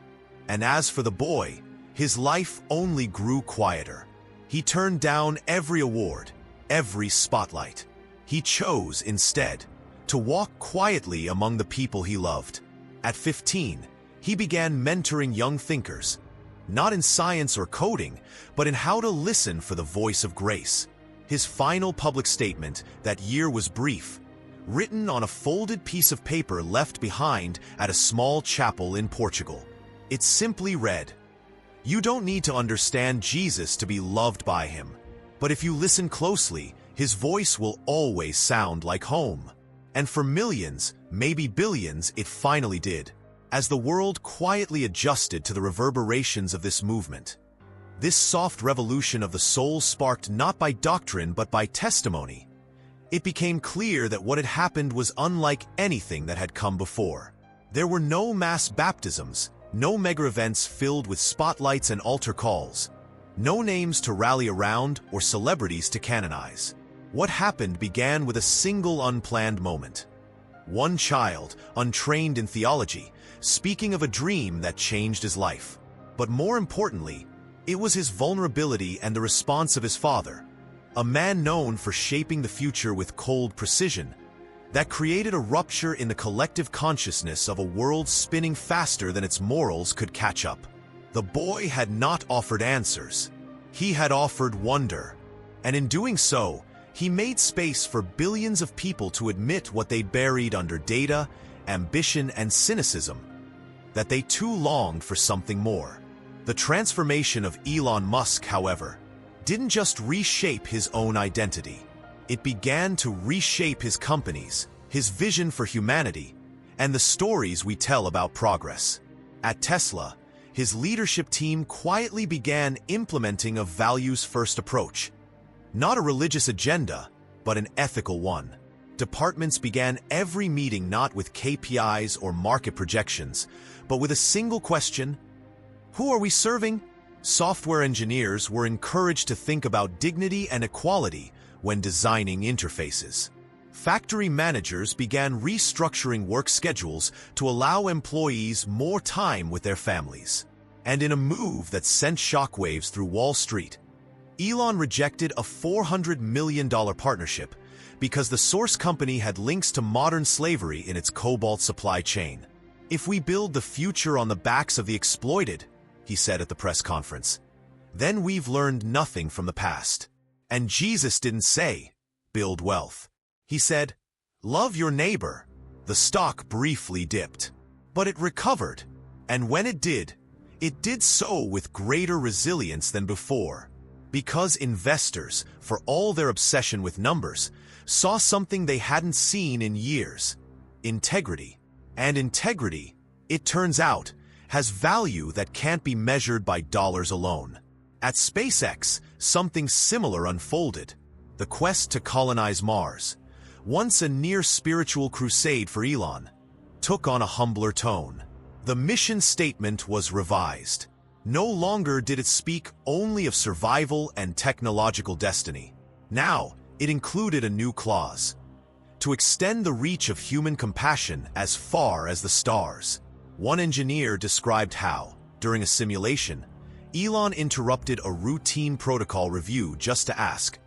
And as for the boy, his life only grew quieter. He turned down every award, every spotlight. He chose, instead, to walk quietly among the people he loved. At 15, he began mentoring young thinkers, not in science or coding, but in how to listen for the voice of grace. His final public statement that year was brief, written on a folded piece of paper left behind at a small chapel in Portugal. It simply read, "You don't need to understand Jesus to be loved by him, but if you listen closely, his voice will always sound like home." And for millions, maybe billions, it finally did, as the world quietly adjusted to the reverberations of this movement. This soft revolution of the soul sparked not by doctrine but by testimony. It became clear that what had happened was unlike anything that had come before. There were no mass baptisms, no mega events filled with spotlights and altar calls, no names to rally around or celebrities to canonize. What happened began with a single unplanned moment. One child, untrained in theology, speaking of a dream that changed his life. But more importantly, it was his vulnerability and the response of his father, a man known for shaping the future with cold precision, that created a rupture in the collective consciousness of a world spinning faster than its morals could catch up. The boy had not offered answers. He had offered wonder. And in doing so, he made space for billions of people to admit what they buried under data, ambition, and cynicism, that they too longed for something more. The transformation of Elon Musk, however, didn't just reshape his own identity. It began to reshape his companies, his vision for humanity, and the stories we tell about progress. At Tesla, his leadership team quietly began implementing a values-first approach. Not a religious agenda, but an ethical one. Departments began every meeting not with KPIs or market projections, but with a single question: who are we serving? Software engineers were encouraged to think about dignity and equality when designing interfaces. Factory managers began restructuring work schedules to allow employees more time with their families. And in a move that sent shockwaves through Wall Street, Elon rejected a $400 million partnership because the source company had links to modern slavery in its cobalt supply chain. "If we build the future on the backs of the exploited," he said at the press conference, "then we've learned nothing from the past." And Jesus didn't say, "Build wealth." He said, "Love your neighbor." The stock briefly dipped, but it recovered, and when it did so with greater resilience than before, because investors, for all their obsession with numbers, saw something they hadn't seen in years: integrity. And integrity, it turns out, has value that can't be measured by dollars alone. At SpaceX, something similar unfolded. The quest to colonize Mars, once a near-spiritual crusade for Elon, took on a humbler tone. The mission statement was revised. No longer did it speak only of survival and technological destiny. Now, it included a new clause: to extend the reach of human compassion as far as the stars. One engineer described how, during a simulation, Elon interrupted a routine protocol review just to ask,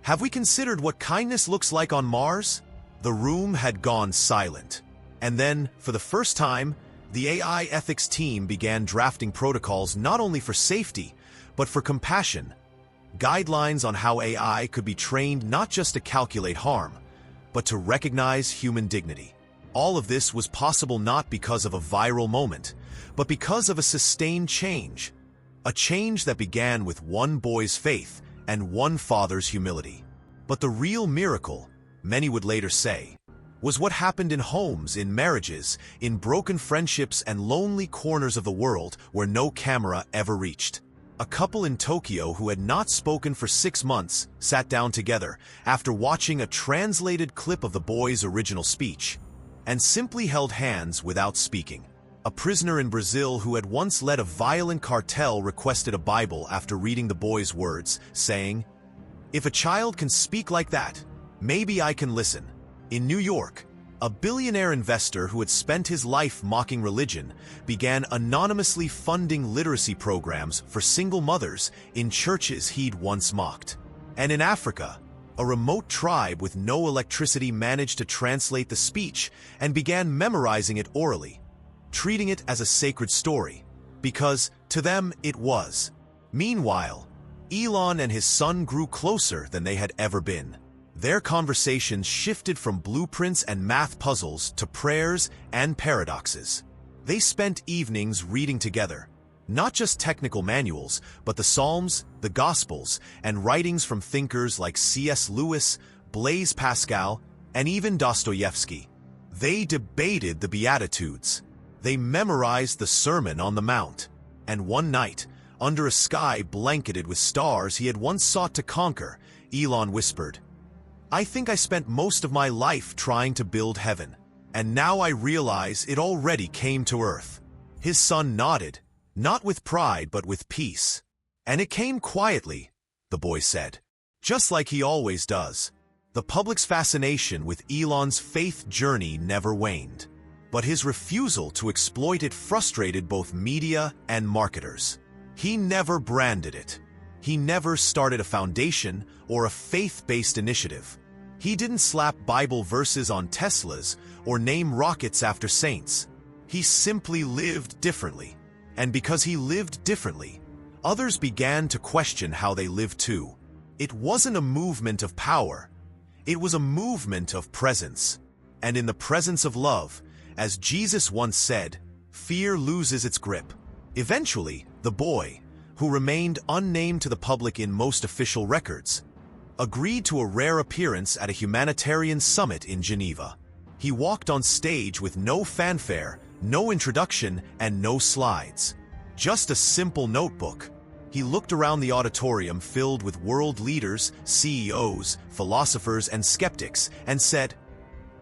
"Have we considered what kindness looks like on Mars?" The room had gone silent. And then, for the first time, the AI ethics team began drafting protocols not only for safety, but for compassion. Guidelines on how AI could be trained not just to calculate harm, but to recognize human dignity. All of this was possible not because of a viral moment, but because of a sustained change. A change that began with one boy's faith and one father's humility. But the real miracle, many would later say, was what happened in homes, in marriages, in broken friendships and lonely corners of the world where no camera ever reached. A couple in Tokyo who had not spoken for 6 months sat down together after watching a translated clip of the boy's original speech, and simply held hands without speaking. A prisoner in Brazil who had once led a violent cartel requested a Bible after reading the boy's words, saying, "If a child can speak like that, maybe I can listen." In New York, a billionaire investor who had spent his life mocking religion began anonymously funding literacy programs for single mothers in churches he'd once mocked. And in Africa, a remote tribe with no electricity managed to translate the speech and began memorizing it orally, treating it as a sacred story, because to them it was. Meanwhile, Elon and his son grew closer than they had ever been. Their conversations shifted from blueprints and math puzzles to prayers and paradoxes. They spent evenings reading together, not just technical manuals, but the Psalms, the Gospels, and writings from thinkers like C.S. Lewis, Blaise Pascal, and even Dostoevsky. They debated the Beatitudes. They memorized the Sermon on the Mount. And one night, under a sky blanketed with stars he had once sought to conquer, Elon whispered, "I think I spent most of my life trying to build heaven, and now I realize it already came to earth." His son nodded, not with pride but with peace. "And it came quietly," the boy said, "just like he always does." The public's fascination with Elon's faith journey never waned, but his refusal to exploit it frustrated both media and marketers. He never branded it. He never started a foundation or a faith-based initiative. He didn't slap Bible verses on Teslas or name rockets after saints. He simply lived differently. And because he lived differently, others began to question how they lived too. It wasn't a movement of power. It was a movement of presence. And in the presence of love, as Jesus once said, fear loses its grip. Eventually, the boy, who remained unnamed to the public in most official records, agreed to a rare appearance at a humanitarian summit in Geneva. He walked on stage with no fanfare, no introduction, and no slides. Just a simple notebook. He looked around the auditorium filled with world leaders, CEOs, philosophers, and skeptics, and said,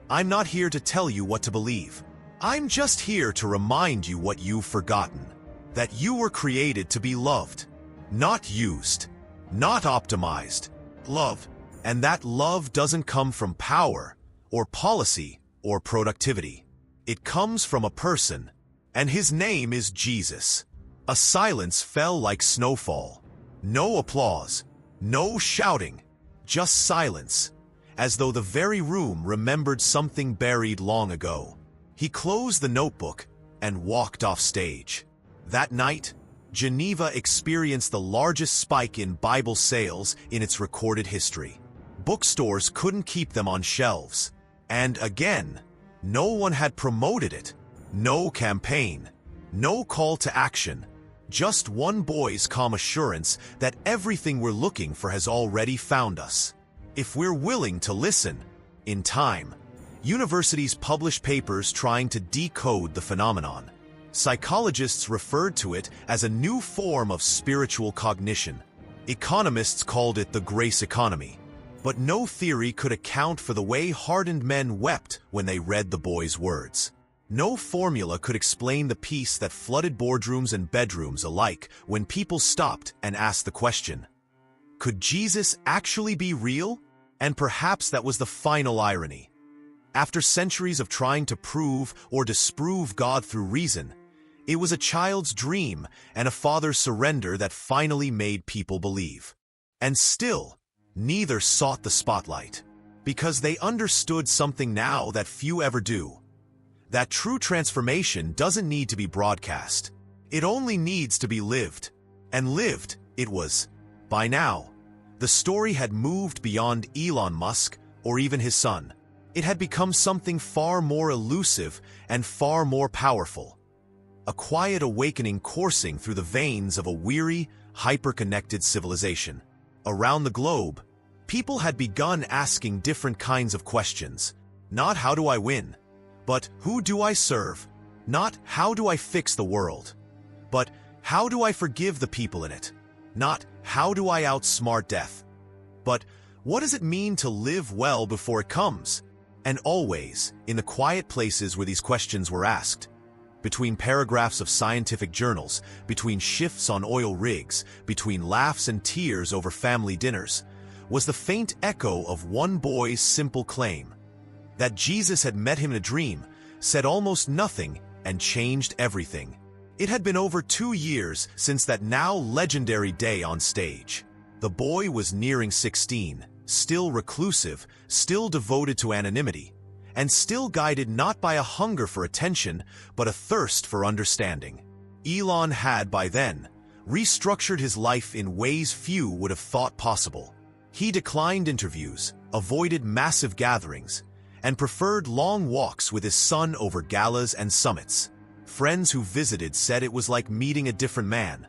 "I'm not here to tell you what to believe. I'm just here to remind you what you've forgotten. That you were created to be loved, not used, not optimized. Love. And that love doesn't come from power, or policy, or productivity. It comes from a person, and his name is Jesus." A silence fell like snowfall. No applause, No shouting, just silence, as though the very room remembered something buried long ago. He closed the notebook and walked off stage. That night, Geneva experienced the largest spike in Bible sales in its recorded history. Bookstores couldn't keep them on shelves. And again, no one had promoted it. No campaign, no call to action, just one boy's calm assurance that everything we're looking for has already found us. If we're willing to listen, in time, universities publish papers trying to decode the phenomenon. Psychologists referred to it as a new form of spiritual cognition. Economists called it the grace economy. But no theory could account for the way hardened men wept when they read the boy's words. No formula could explain the peace that flooded boardrooms and bedrooms alike when people stopped and asked the question, could Jesus actually be real? And perhaps that was the final irony. After centuries of trying to prove or disprove God through reason, it was a child's dream and a father's surrender that finally made people believe. And still, neither sought the spotlight, because they understood something now that few ever do. That true transformation doesn't need to be broadcast. It only needs to be lived. And lived, it was. By now, the story had moved beyond Elon Musk or even his son. It had become something far more elusive and far more powerful. A quiet awakening coursing through the veins of a weary, hyper-connected civilization. Around the globe, people had begun asking different kinds of questions. Not how do I win, but who do I serve? Not how do I fix the world, but how do I forgive the people in it? Not how do I outsmart death, but what does it mean to live well before it comes? And always, in the quiet places where these questions were asked, between paragraphs of scientific journals, between shifts on oil rigs, between laughs and tears over family dinners, was the faint echo of one boy's simple claim. That Jesus had met him in a dream, said almost nothing, and changed everything. It had been over 2 years since that now legendary day on stage. The boy was nearing 16, still reclusive, still devoted to anonymity, and still guided not by a hunger for attention, but a thirst for understanding. Elon had, by then, restructured his life in ways few would have thought possible. He declined interviews, avoided massive gatherings, and preferred long walks with his son over galas and summits. Friends who visited said it was like meeting a different man.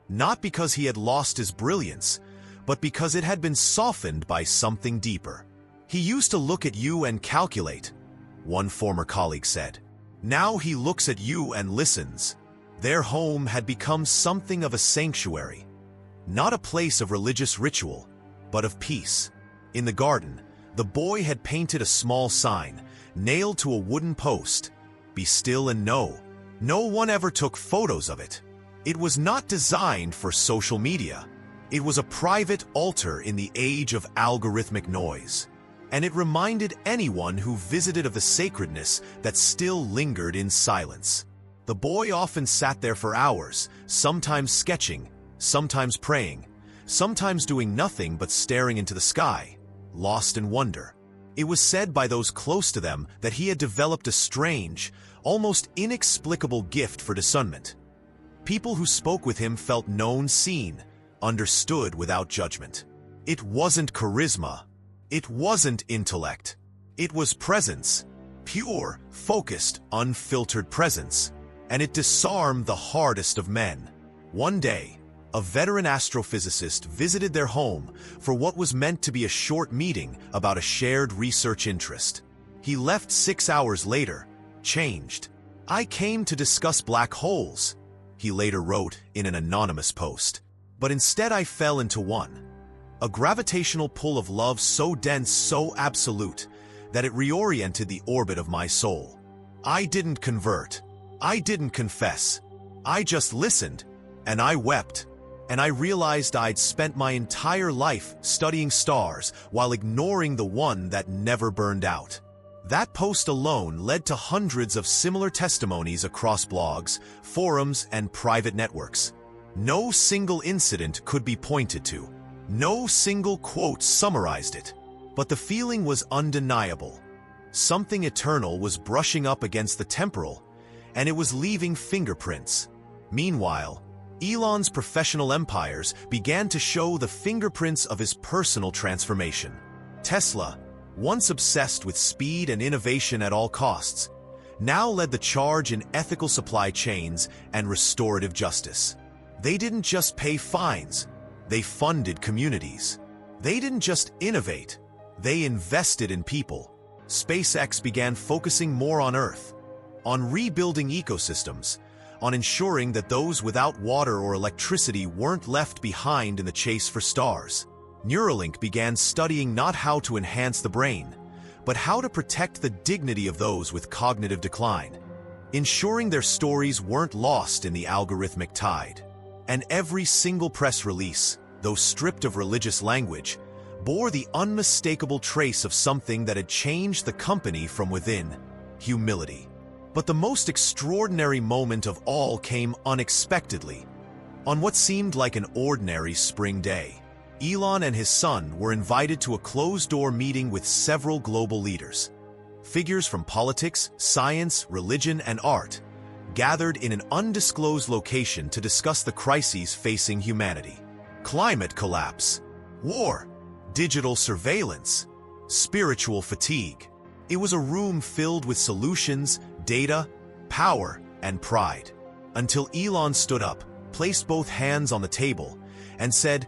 Not because he had lost his brilliance, but because it had been softened by something deeper. He used to look at you and calculate, one former colleague said. Now he looks at you and listens. Their home had become something of a sanctuary, not a place of religious ritual, but of peace. In the garden, the boy had painted a small sign, nailed to a wooden post, "Be still and know." No one ever took photos of it. It was not designed for social media. It was a private altar in the age of algorithmic noise. And it reminded anyone who visited of the sacredness that still lingered in silence. The boy often sat there for hours, sometimes sketching, sometimes praying, sometimes doing nothing but staring into the sky, lost in wonder. It was said by those close to them that he had developed a strange, almost inexplicable gift for discernment. People who spoke with him felt known, seen, understood without judgment. It wasn't charisma. It wasn't intellect. It was presence. Pure, focused, unfiltered presence. And it disarmed the hardest of men. One day, a veteran astrophysicist visited their home for what was meant to be a short meeting about a shared research interest. He left 6 hours later, changed. "I came to discuss black holes," he later wrote in an anonymous post. "But instead I fell into one. A gravitational pull of love so dense, so absolute, that it reoriented the orbit of my soul. I didn't convert. I didn't confess. I just listened, and I wept. And I realized I'd spent my entire life studying stars while ignoring the one that never burned out." That post alone led to hundreds of similar testimonies across blogs, forums, and private networks. No single incident could be pointed to, No single quote summarized it, but the feeling was undeniable. Something eternal was brushing up against the temporal, and it was leaving fingerprints. Meanwhile, Elon's professional empires began to show the fingerprints of his personal transformation. Tesla, once obsessed with speed and innovation at all costs, now led the charge in ethical supply chains and restorative justice. They didn't just pay fines, they funded communities. They didn't just innovate, they invested in people. SpaceX began focusing more on Earth, on rebuilding ecosystems, on ensuring that those without water or electricity weren't left behind in the chase for stars. Neuralink began studying not how to enhance the brain, but how to protect the dignity of those with cognitive decline, ensuring their stories weren't lost in the algorithmic tide. And every single press release, though stripped of religious language, bore the unmistakable trace of something that had changed the company from within: humility. But the most extraordinary moment of all came unexpectedly. On what seemed like an ordinary spring day, Elon and his son were invited to a closed-door meeting with several global leaders. Figures from politics, science, religion, and art gathered in an undisclosed location to discuss the crises facing humanity. Climate collapse, war, digital surveillance, spiritual fatigue. It was a room filled with solutions, data, power, and pride. Until Elon stood up, placed both hands on the table, and said,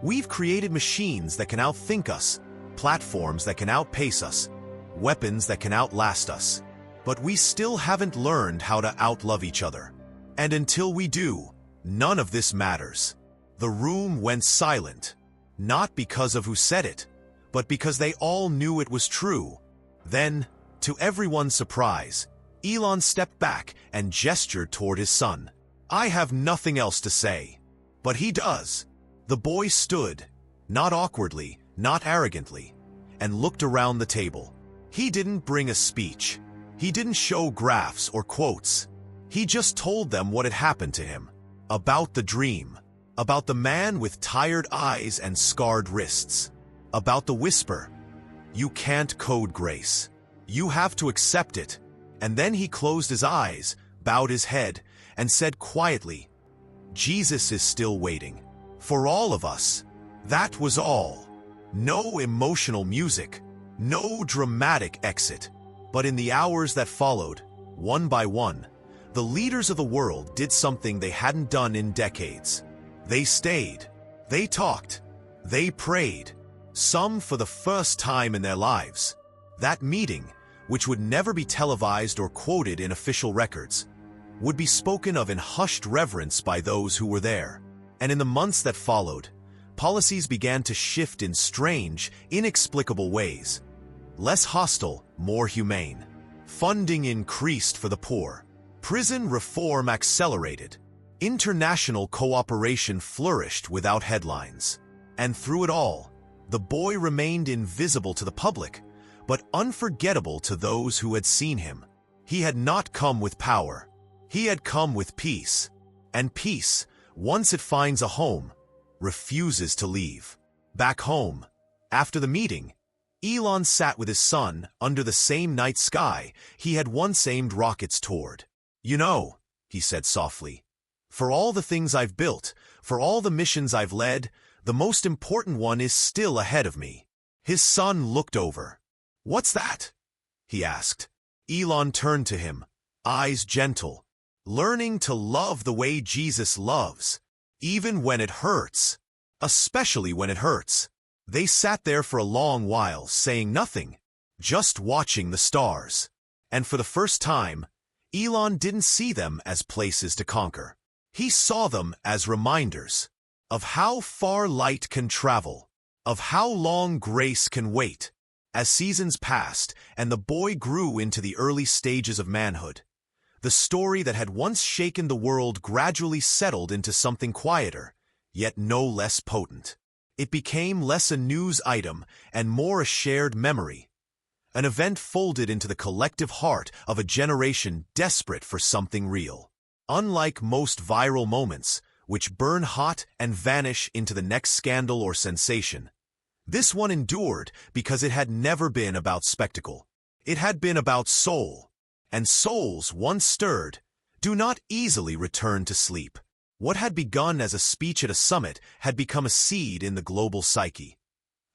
"We've created machines that can outthink us, platforms that can outpace us, weapons that can outlast us. But we still haven't learned how to outlove each other. And until we do, none of this matters." The room went silent, not because of who said it, but because they all knew it was true. Then, to everyone's surprise, Elon stepped back and gestured toward his son. "I have nothing else to say." But he does. The boy stood, not awkwardly, not arrogantly, and looked around the table. He didn't bring a speech. He didn't show graphs or quotes. He just told them what had happened to him. About the dream. About the man with tired eyes and scarred wrists. About the whisper. "You can't code grace. You have to accept it." And then he closed his eyes, bowed his head, and said quietly, "Jesus is still waiting. For all of us." That was all. No emotional music, no dramatic exit. But in the hours that followed, one by one, the leaders of the world did something they hadn't done in decades. They stayed, they talked, they prayed, some for the first time in their lives. That meeting, which would never be televised or quoted in official records, would be spoken of in hushed reverence by those who were there. And in the months that followed, policies began to shift in strange, inexplicable ways. Less hostile, more humane. Funding increased for the poor. Prison reform accelerated. International cooperation flourished without headlines. And through it all, the boy remained invisible to the public, but unforgettable to those who had seen him. He had not come with power. He had come with peace. And peace, once it finds a home, refuses to leave. Back home, after the meeting, Elon sat with his son under the same night sky he had once aimed rockets toward. "You know," he said softly, "for all the things I've built, for all the missions I've led, the most important one is still ahead of me." His son looked over. "What's that?" he asked. Elon turned to him, eyes gentle. "Learning to love the way Jesus loves, even when it hurts, especially when it hurts." They sat there for a long while, saying nothing, just watching the stars. And for the first time, Elon didn't see them as places to conquer. He saw them as reminders of how far light can travel, of how long grace can wait. As seasons passed and the boy grew into the early stages of manhood, the story that had once shaken the world gradually settled into something quieter, yet no less potent. It became less a news item and more a shared memory, an event folded into the collective heart of a generation desperate for something real. Unlike most viral moments, which burn hot and vanish into the next scandal or sensation. This one endured because it had never been about spectacle. It had been about soul. And souls, once stirred, do not easily return to sleep. What had begun as a speech at a summit had become a seed in the global psyche.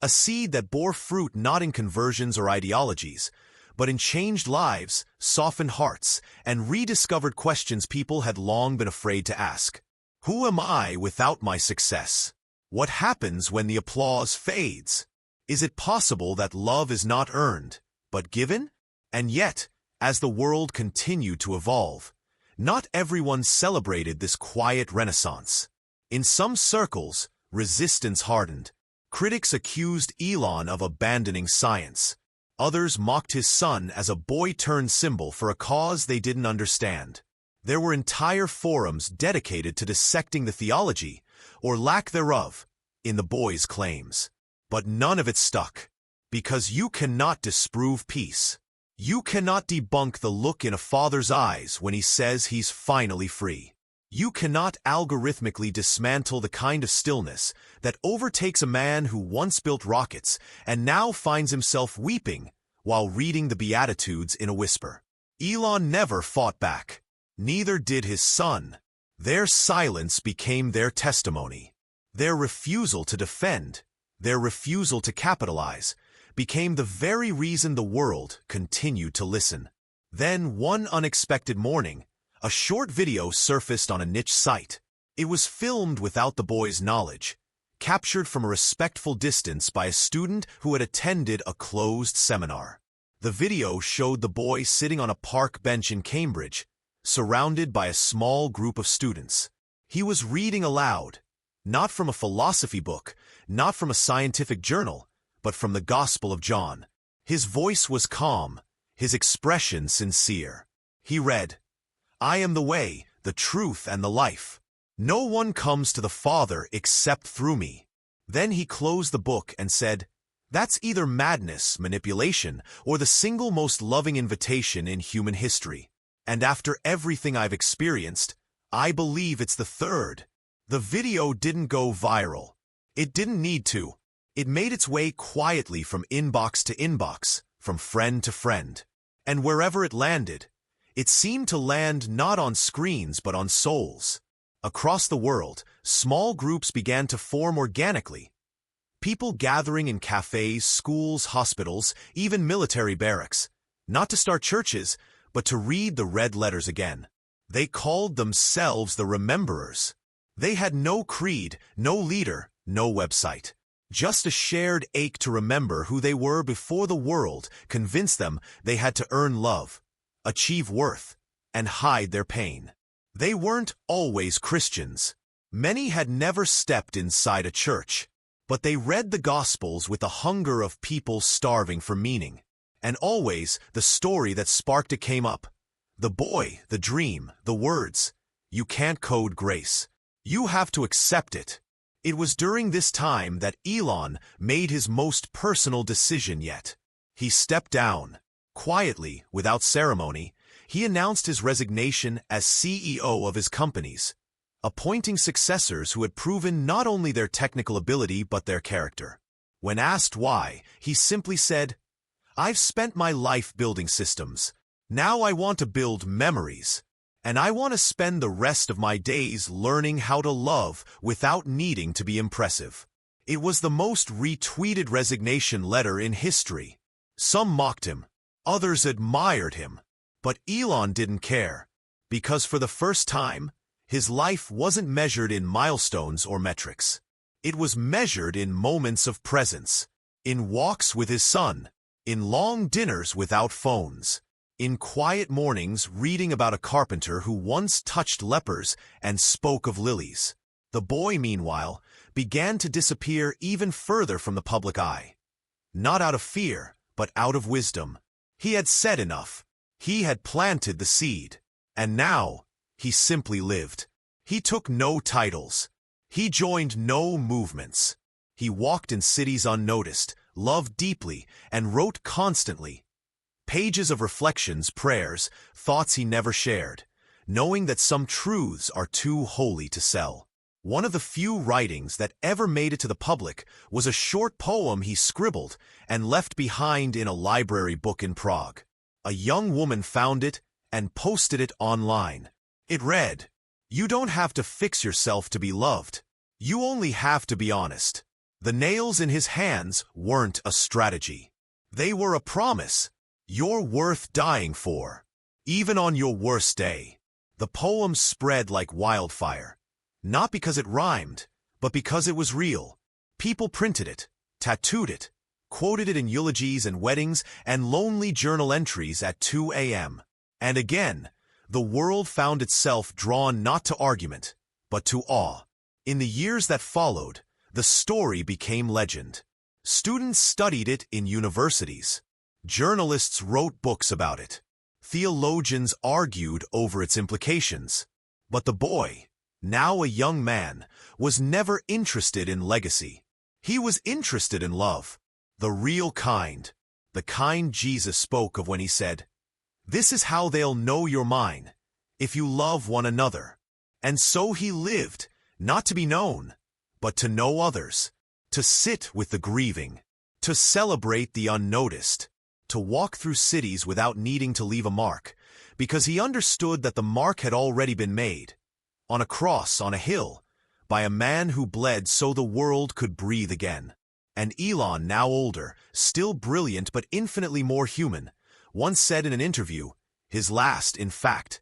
A seed that bore fruit not in conversions or ideologies, but in changed lives, softened hearts, and rediscovered questions people had long been afraid to ask. Who am I without my success? What happens when the applause fades? Is it possible that love is not earned, but given? And yet, as the world continued to evolve, not everyone celebrated this quiet renaissance. In some circles, resistance hardened. Critics accused Elon of abandoning science. Others mocked his son as a boy-turned symbol for a cause they didn't understand. There were entire forums dedicated to dissecting the theology, or lack thereof, in the boy's claims. But none of it stuck. Because you cannot disprove peace. You cannot debunk the look in a father's eyes when he says he's finally free. You cannot algorithmically dismantle the kind of stillness that overtakes a man who once built rockets and now finds himself weeping while reading the Beatitudes in a whisper. Elon never fought back. Neither did his son. Their silence became their testimony. Their refusal to defend, their refusal to capitalize, became the very reason the world continued to listen. Then, one unexpected morning, a short video surfaced on a niche site. It was filmed without the boy's knowledge, captured from a respectful distance by a student who had attended a closed seminar. The video showed the boy sitting on a park bench in Cambridge, surrounded by a small group of students. He was reading aloud, not from a philosophy book, not from a scientific journal, but from the Gospel of John. His voice was calm, his expression sincere. He read, "I am the way, the truth, and the life. No one comes to the Father except through me." Then he closed the book and said, "That's either madness, manipulation, or the single most loving invitation in human history. And after everything I've experienced, I believe it's the third." The video didn't go viral. It didn't need to. It made its way quietly from inbox to inbox, from friend to friend. And wherever it landed, it seemed to land not on screens but on souls. Across the world, small groups began to form organically. People gathering in cafes, schools, hospitals, even military barracks, not to start churches, but to read the red letters again. They called themselves the Rememberers. They had no creed, no leader, no website. Just a shared ache to remember who they were before the world convinced them they had to earn love, achieve worth, and hide their pain. They weren't always Christians. Many had never stepped inside a church. But they read the Gospels with the hunger of people starving for meaning. And always the story that sparked it came up. The boy, the dream, the words. You can't code grace. You have to accept it. It was during this time that Elon made his most personal decision yet. He stepped down. Quietly, without ceremony, he announced his resignation as CEO of his companies, appointing successors who had proven not only their technical ability but their character. When asked why, he simply said, "I've spent my life building systems. Now I want to build memories. And I want to spend the rest of my days learning how to love without needing to be impressive." It was the most retweeted resignation letter in history. Some mocked him. Others admired him. But Elon didn't care. Because for the first time, his life wasn't measured in milestones or metrics. It was measured in moments of presence, in walks with his son, in long dinners without phones, in quiet mornings reading about a carpenter who once touched lepers and spoke of lilies. The boy, meanwhile, began to disappear even further from the public eye. Not out of fear, but out of wisdom. He had said enough. He had planted the seed. And now, he simply lived. He took no titles. He joined no movements. He walked in cities unnoticed, loved deeply, and wrote constantly. Pages of reflections, prayers, thoughts he never shared, knowing that some truths are too holy to sell. One of the few writings that ever made it to the public was a short poem he scribbled and left behind in a library book in Prague. A young woman found it and posted it online. It read, "You don't have to fix yourself to be loved. You only have to be honest." The nails in his hands weren't a strategy. They were a promise. You're worth dying for, even on your worst day. The poem spread like wildfire, not because it rhymed, but because it was real. People printed it, tattooed it, quoted it in eulogies and weddings and lonely journal entries at 2 a.m. And again, the world found itself drawn not to argument, but to awe. In the years that followed, the story became legend. Students studied it in universities. Journalists wrote books about it. Theologians argued over its implications. But the boy, now a young man, was never interested in legacy. He was interested in love, the real kind, the kind Jesus spoke of when he said, "This is how they'll know you're mine, if you love one another." And so he lived, not to be known, but to know others, to sit with the grieving, to celebrate the unnoticed, to walk through cities without needing to leave a mark, because he understood that the mark had already been made, on a cross on a hill, by a man who bled so the world could breathe again. And Elon, now older, still brilliant but infinitely more human, once said in an interview, his last, in fact,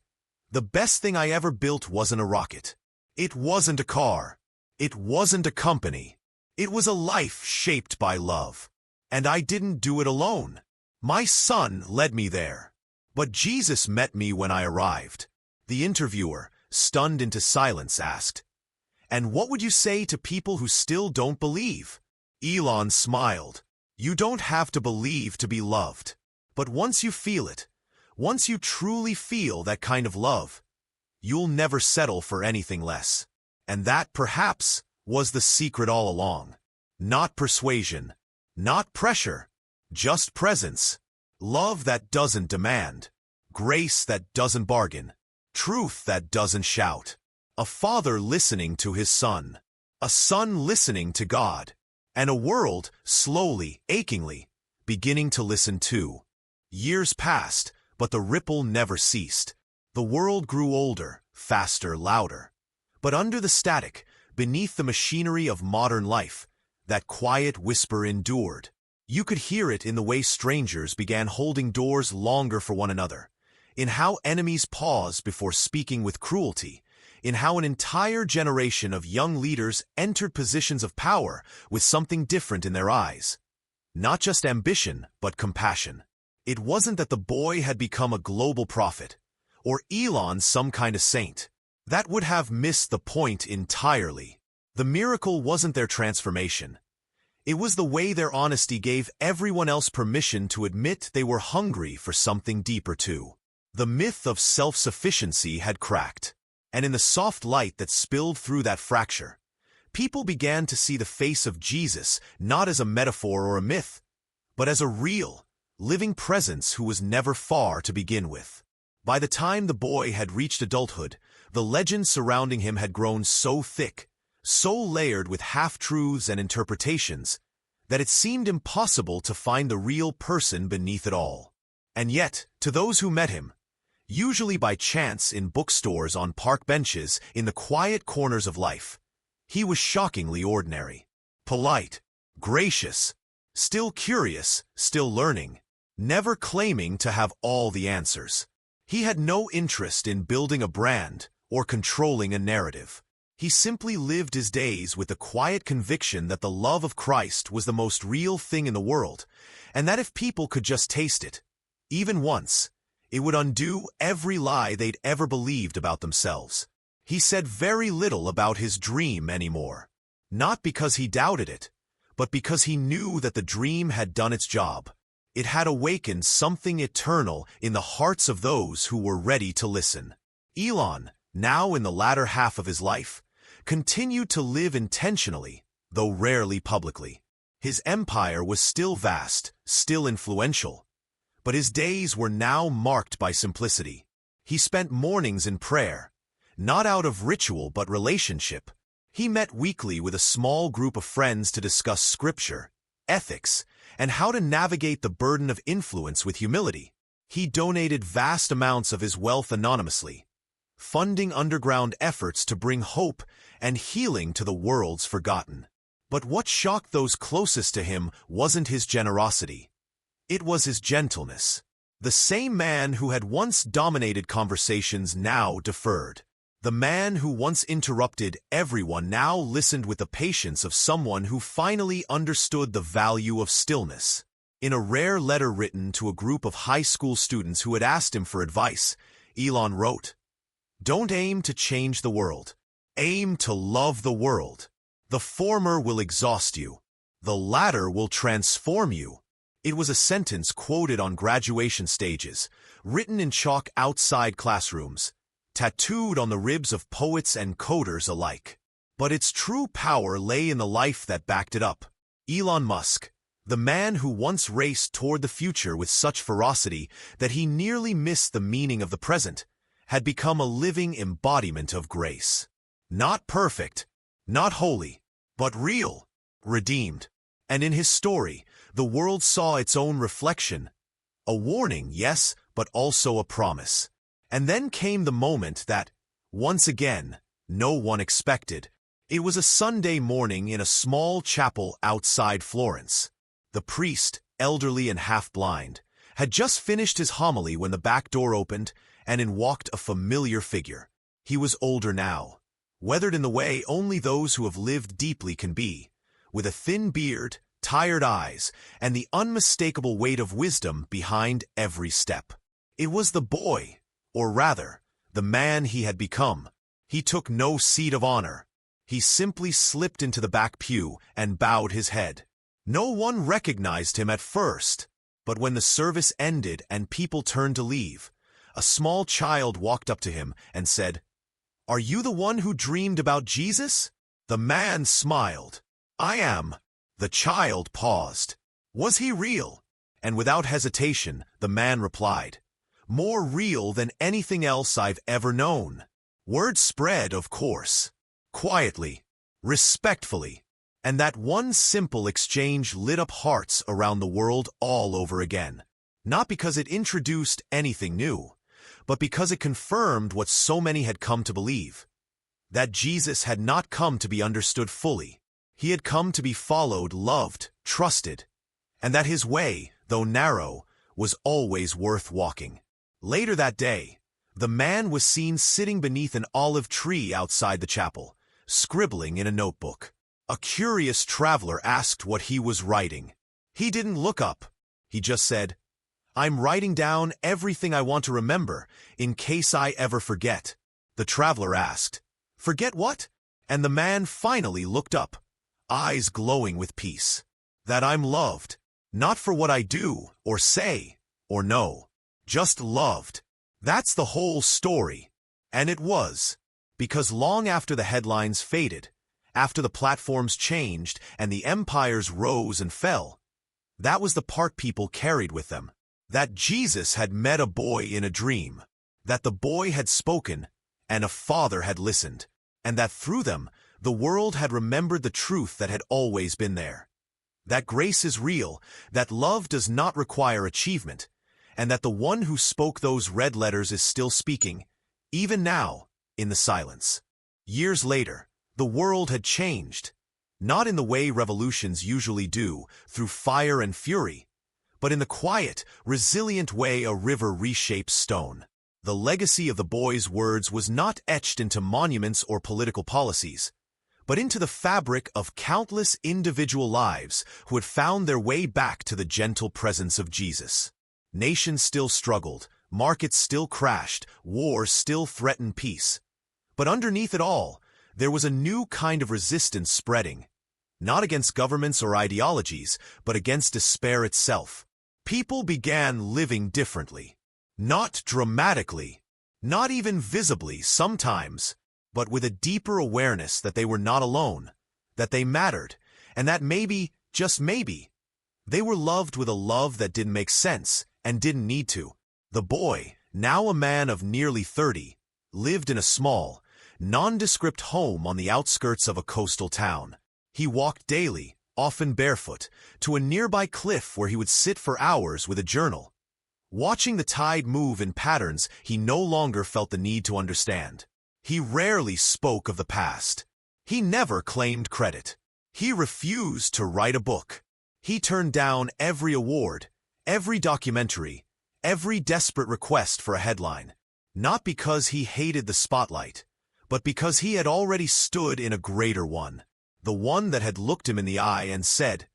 "The best thing I ever built wasn't a rocket. It wasn't a car. It wasn't a company. It was a life shaped by love. And I didn't do it alone. My son led me there. But Jesus met me when I arrived." The interviewer, stunned into silence, asked, "And what would you say to people who still don't believe?" Elon smiled. "You don't have to believe to be loved. But once you feel it, once you truly feel that kind of love, you'll never settle for anything less." And that, perhaps, was the secret all along. Not persuasion, not pressure, just presence. Love that doesn't demand. Grace that doesn't bargain. Truth that doesn't shout. A father listening to his son. A son listening to God. And a world, slowly, achingly, beginning to listen too. Years passed, but the ripple never ceased. The world grew older, faster, louder. But under the static, beneath the machinery of modern life, that quiet whisper endured. You could hear it in the way strangers began holding doors longer for one another, in how enemies paused before speaking with cruelty, in how an entire generation of young leaders entered positions of power with something different in their eyes. Not just ambition, but compassion. It wasn't that the boy had become a global prophet, or Elon some kind of saint. That would have missed the point entirely. The miracle wasn't their transformation. It was the way their honesty gave everyone else permission to admit they were hungry for something deeper too. The myth of self-sufficiency had cracked, and in the soft light that spilled through that fracture, people began to see the face of Jesus not as a metaphor or a myth, but as a real, living presence who was never far to begin with. By the time the boy had reached adulthood, the legend surrounding him had grown so thick, so layered with half-truths and interpretations, that it seemed impossible to find the real person beneath it all. And yet, to those who met him, usually by chance in bookstores on park benches in the quiet corners of life, he was shockingly ordinary. Polite, gracious, still curious, still learning, never claiming to have all the answers. He had no interest in building a brand or controlling a narrative. He simply lived his days with the quiet conviction that the love of Christ was the most real thing in the world, and that if people could just taste it, even once, it would undo every lie they'd ever believed about themselves. He said very little about his dream anymore, not because he doubted it, but because he knew that the dream had done its job. It had awakened something eternal in the hearts of those who were ready to listen. Elon, now in the latter half of his life, continued to live intentionally, though rarely publicly. His empire was still vast, still influential, but his days were now marked by simplicity. He spent mornings in prayer, not out of ritual but relationship. He met weekly with a small group of friends to discuss scripture, ethics, and how to navigate the burden of influence with humility. He donated vast amounts of his wealth anonymously, funding underground efforts to bring hope and healing to the world's forgotten. But what shocked those closest to him wasn't his generosity. It was his gentleness. The same man who had once dominated conversations now deferred. The man who once interrupted everyone now listened with the patience of someone who finally understood the value of stillness. In a rare letter written to a group of high school students who had asked him for advice, Elon wrote, "Don't aim to change the world. Aim to love the world. The former will exhaust you. The latter will transform you." It was a sentence quoted on graduation stages, written in chalk outside classrooms, tattooed on the ribs of poets and coders alike. But its true power lay in the life that backed it up. Elon Musk, the man who once raced toward the future with such ferocity that he nearly missed the meaning of the present, had become a living embodiment of grace. Not perfect, not holy, but real, redeemed. And in his story, the world saw its own reflection. A warning, yes, but also a promise. And then came the moment that, once again, no one expected. It was a Sunday morning in a small chapel outside Florence. The priest, elderly and half-blind, had just finished his homily when the back door opened, and in walked a familiar figure. He was older now, weathered in the way only those who have lived deeply can be, with a thin beard, tired eyes, and the unmistakable weight of wisdom behind every step. It was the boy, or rather, the man he had become. He took no seat of honor. He simply slipped into the back pew and bowed his head. No one recognized him at first, but when the service ended and people turned to leave, a small child walked up to him and said, "Are you the one who dreamed about Jesus?" The man smiled. "I am." The child paused. Was he real? And without hesitation, the man replied, "More real than anything else I've ever known." Word spread, of course, quietly, respectfully, and that one simple exchange lit up hearts around the world all over again. Not because it introduced anything new, but because it confirmed what so many had come to believe, that Jesus had not come to be understood fully. He had come to be followed, loved, trusted, and that his way, though narrow, was always worth walking. Later that day, the man was seen sitting beneath an olive tree outside the chapel, scribbling in a notebook. A curious traveler asked what he was writing. He didn't look up. He just said, "I'm writing down everything I want to remember, in case I ever forget." The traveler asked, "Forget what?" And the man finally looked up, eyes glowing with peace. "That I'm loved, not for what I do, or say, or know, just loved. That's the whole story." And it was, because long after the headlines faded, after the platforms changed and the empires rose and fell, that was the part people carried with them. That Jesus had met a boy in a dream, that the boy had spoken, and a father had listened, and that through them, the world had remembered the truth that had always been there. That grace is real, that love does not require achievement, and that the one who spoke those red letters is still speaking, even now, in the silence. Years later, the world had changed, not in the way revolutions usually do, through fire and fury, but in the quiet, resilient way a river reshapes stone. The legacy of the boy's words was not etched into monuments or political policies, but into the fabric of countless individual lives who had found their way back to the gentle presence of Jesus. Nations still struggled, markets still crashed, wars still threatened peace. But underneath it all, there was a new kind of resistance spreading, not against governments or ideologies, but against despair itself. People began living differently. Not dramatically, not even visibly sometimes, but with a deeper awareness that they were not alone, that they mattered, and that maybe, just maybe, they were loved with a love that didn't make sense and didn't need to. The boy, now a man of nearly 30, lived in a small, nondescript home on the outskirts of a coastal town. He walked daily, often barefoot, to a nearby cliff where he would sit for hours with a journal. Watching the tide move in patterns he no longer felt the need to understand. He rarely spoke of the past. He never claimed credit. He refused to write a book. He turned down every award, every documentary, every desperate request for a headline. Not because he hated the spotlight, but because he had already stood in a greater one. The one that had looked him in the eye and said,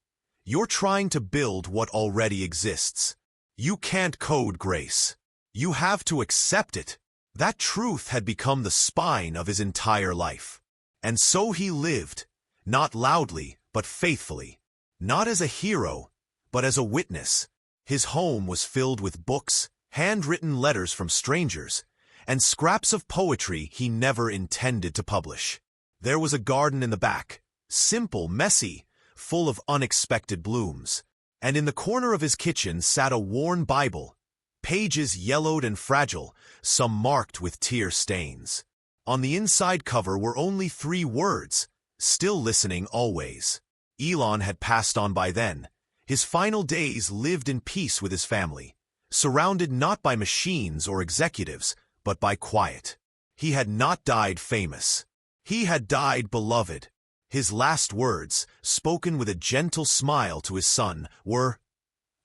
"You're trying to build what already exists. You can't code grace. You have to accept it." That truth had become the spine of his entire life. And so he lived, not loudly, but faithfully. Not as a hero, but as a witness. His home was filled with books, handwritten letters from strangers, and scraps of poetry he never intended to publish. There was a garden in the back, simple, messy, full of unexpected blooms. And in the corner of his kitchen sat a worn Bible, pages yellowed and fragile, some marked with tear stains. On the inside cover were only 3 words, "Still listening always." Elon had passed on by then. His final days lived in peace with his family, surrounded not by machines or executives, but by quiet. He had not died famous. He had died beloved. His last words, spoken with a gentle smile to his son, were,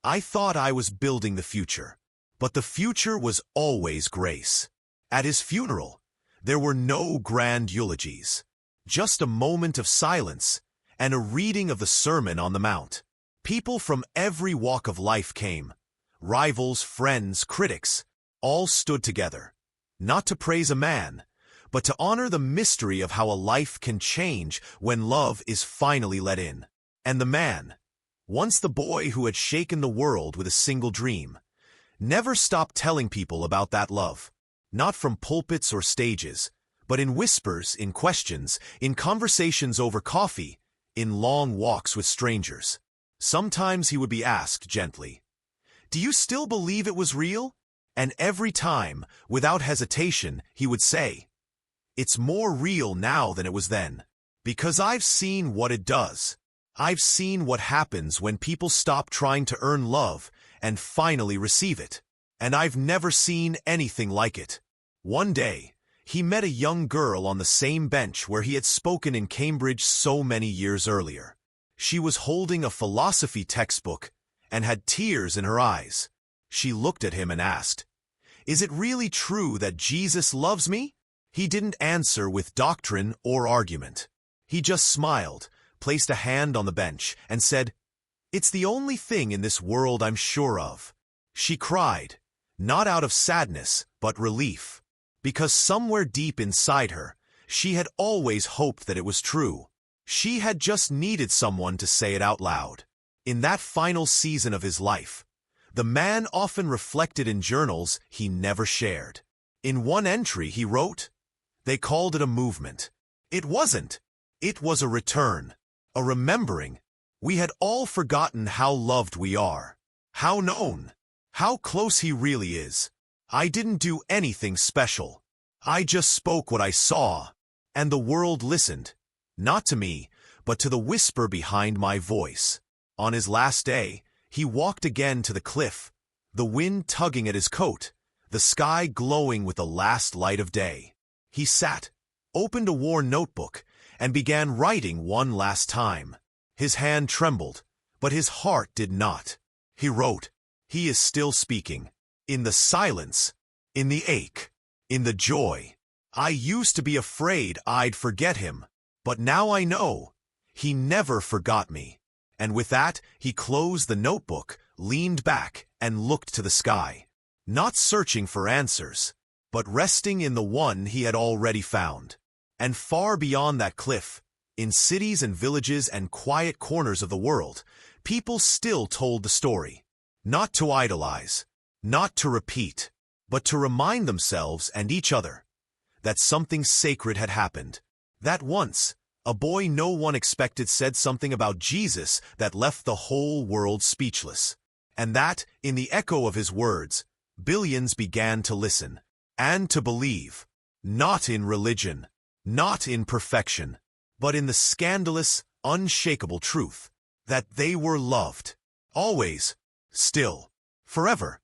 "I thought I was building the future, but the future was always grace." At his funeral, there were no grand eulogies, just a moment of silence and a reading of the Sermon on the Mount. People from every walk of life came. Rivals, friends, critics, all stood together, not to praise a man, but to honor the mystery of how a life can change when love is finally let in. And the man, once the boy who had shaken the world with a single dream, never stopped telling people about that love, not from pulpits or stages, but in whispers, in questions, in conversations over coffee, in long walks with strangers. Sometimes he would be asked gently, "Do you still believe it was real?" And every time, without hesitation, he would say, "It's more real now than it was then, because I've seen what it does. I've seen what happens when people stop trying to earn love and finally receive it. And I've never seen anything like it." One day, he met a young girl on the same bench where he had spoken in Cambridge so many years earlier. She was holding a philosophy textbook and had tears in her eyes. She looked at him and asked, "Is it really true that Jesus loves me?" He didn't answer with doctrine or argument. He just smiled, placed a hand on the bench, and said, "It's the only thing in this world I'm sure of." She cried, not out of sadness, but relief, because somewhere deep inside her, she had always hoped that it was true. She had just needed someone to say it out loud. In that final season of his life, the man often reflected in journals he never shared. In one entry he wrote, "They called it a movement. It wasn't. It was a return, a remembering. We had all forgotten how loved we are, how known, how close he really is. I didn't do anything special. I just spoke what I saw, and the world listened, not to me, but to the whisper behind my voice." On his last day, he walked again to the cliff, the wind tugging at his coat, the sky glowing with the last light of day. He sat, opened a worn notebook, and began writing one last time. His hand trembled, but his heart did not. He wrote, "He is still speaking. In the silence, in the ache, in the joy. I used to be afraid I'd forget him, but now I know he never forgot me." And with that, he closed the notebook, leaned back, and looked to the sky, not searching for answers, but resting in the one he had already found. And far beyond that cliff, in cities and villages and quiet corners of the world, people still told the story, not to idolize, not to repeat, but to remind themselves and each other that something sacred had happened, that once, a boy no one expected said something about Jesus that left the whole world speechless, and that, in the echo of his words, billions began to listen, and to believe, not in religion, not in perfection, but in the scandalous, unshakable truth that they were loved, always, still, forever.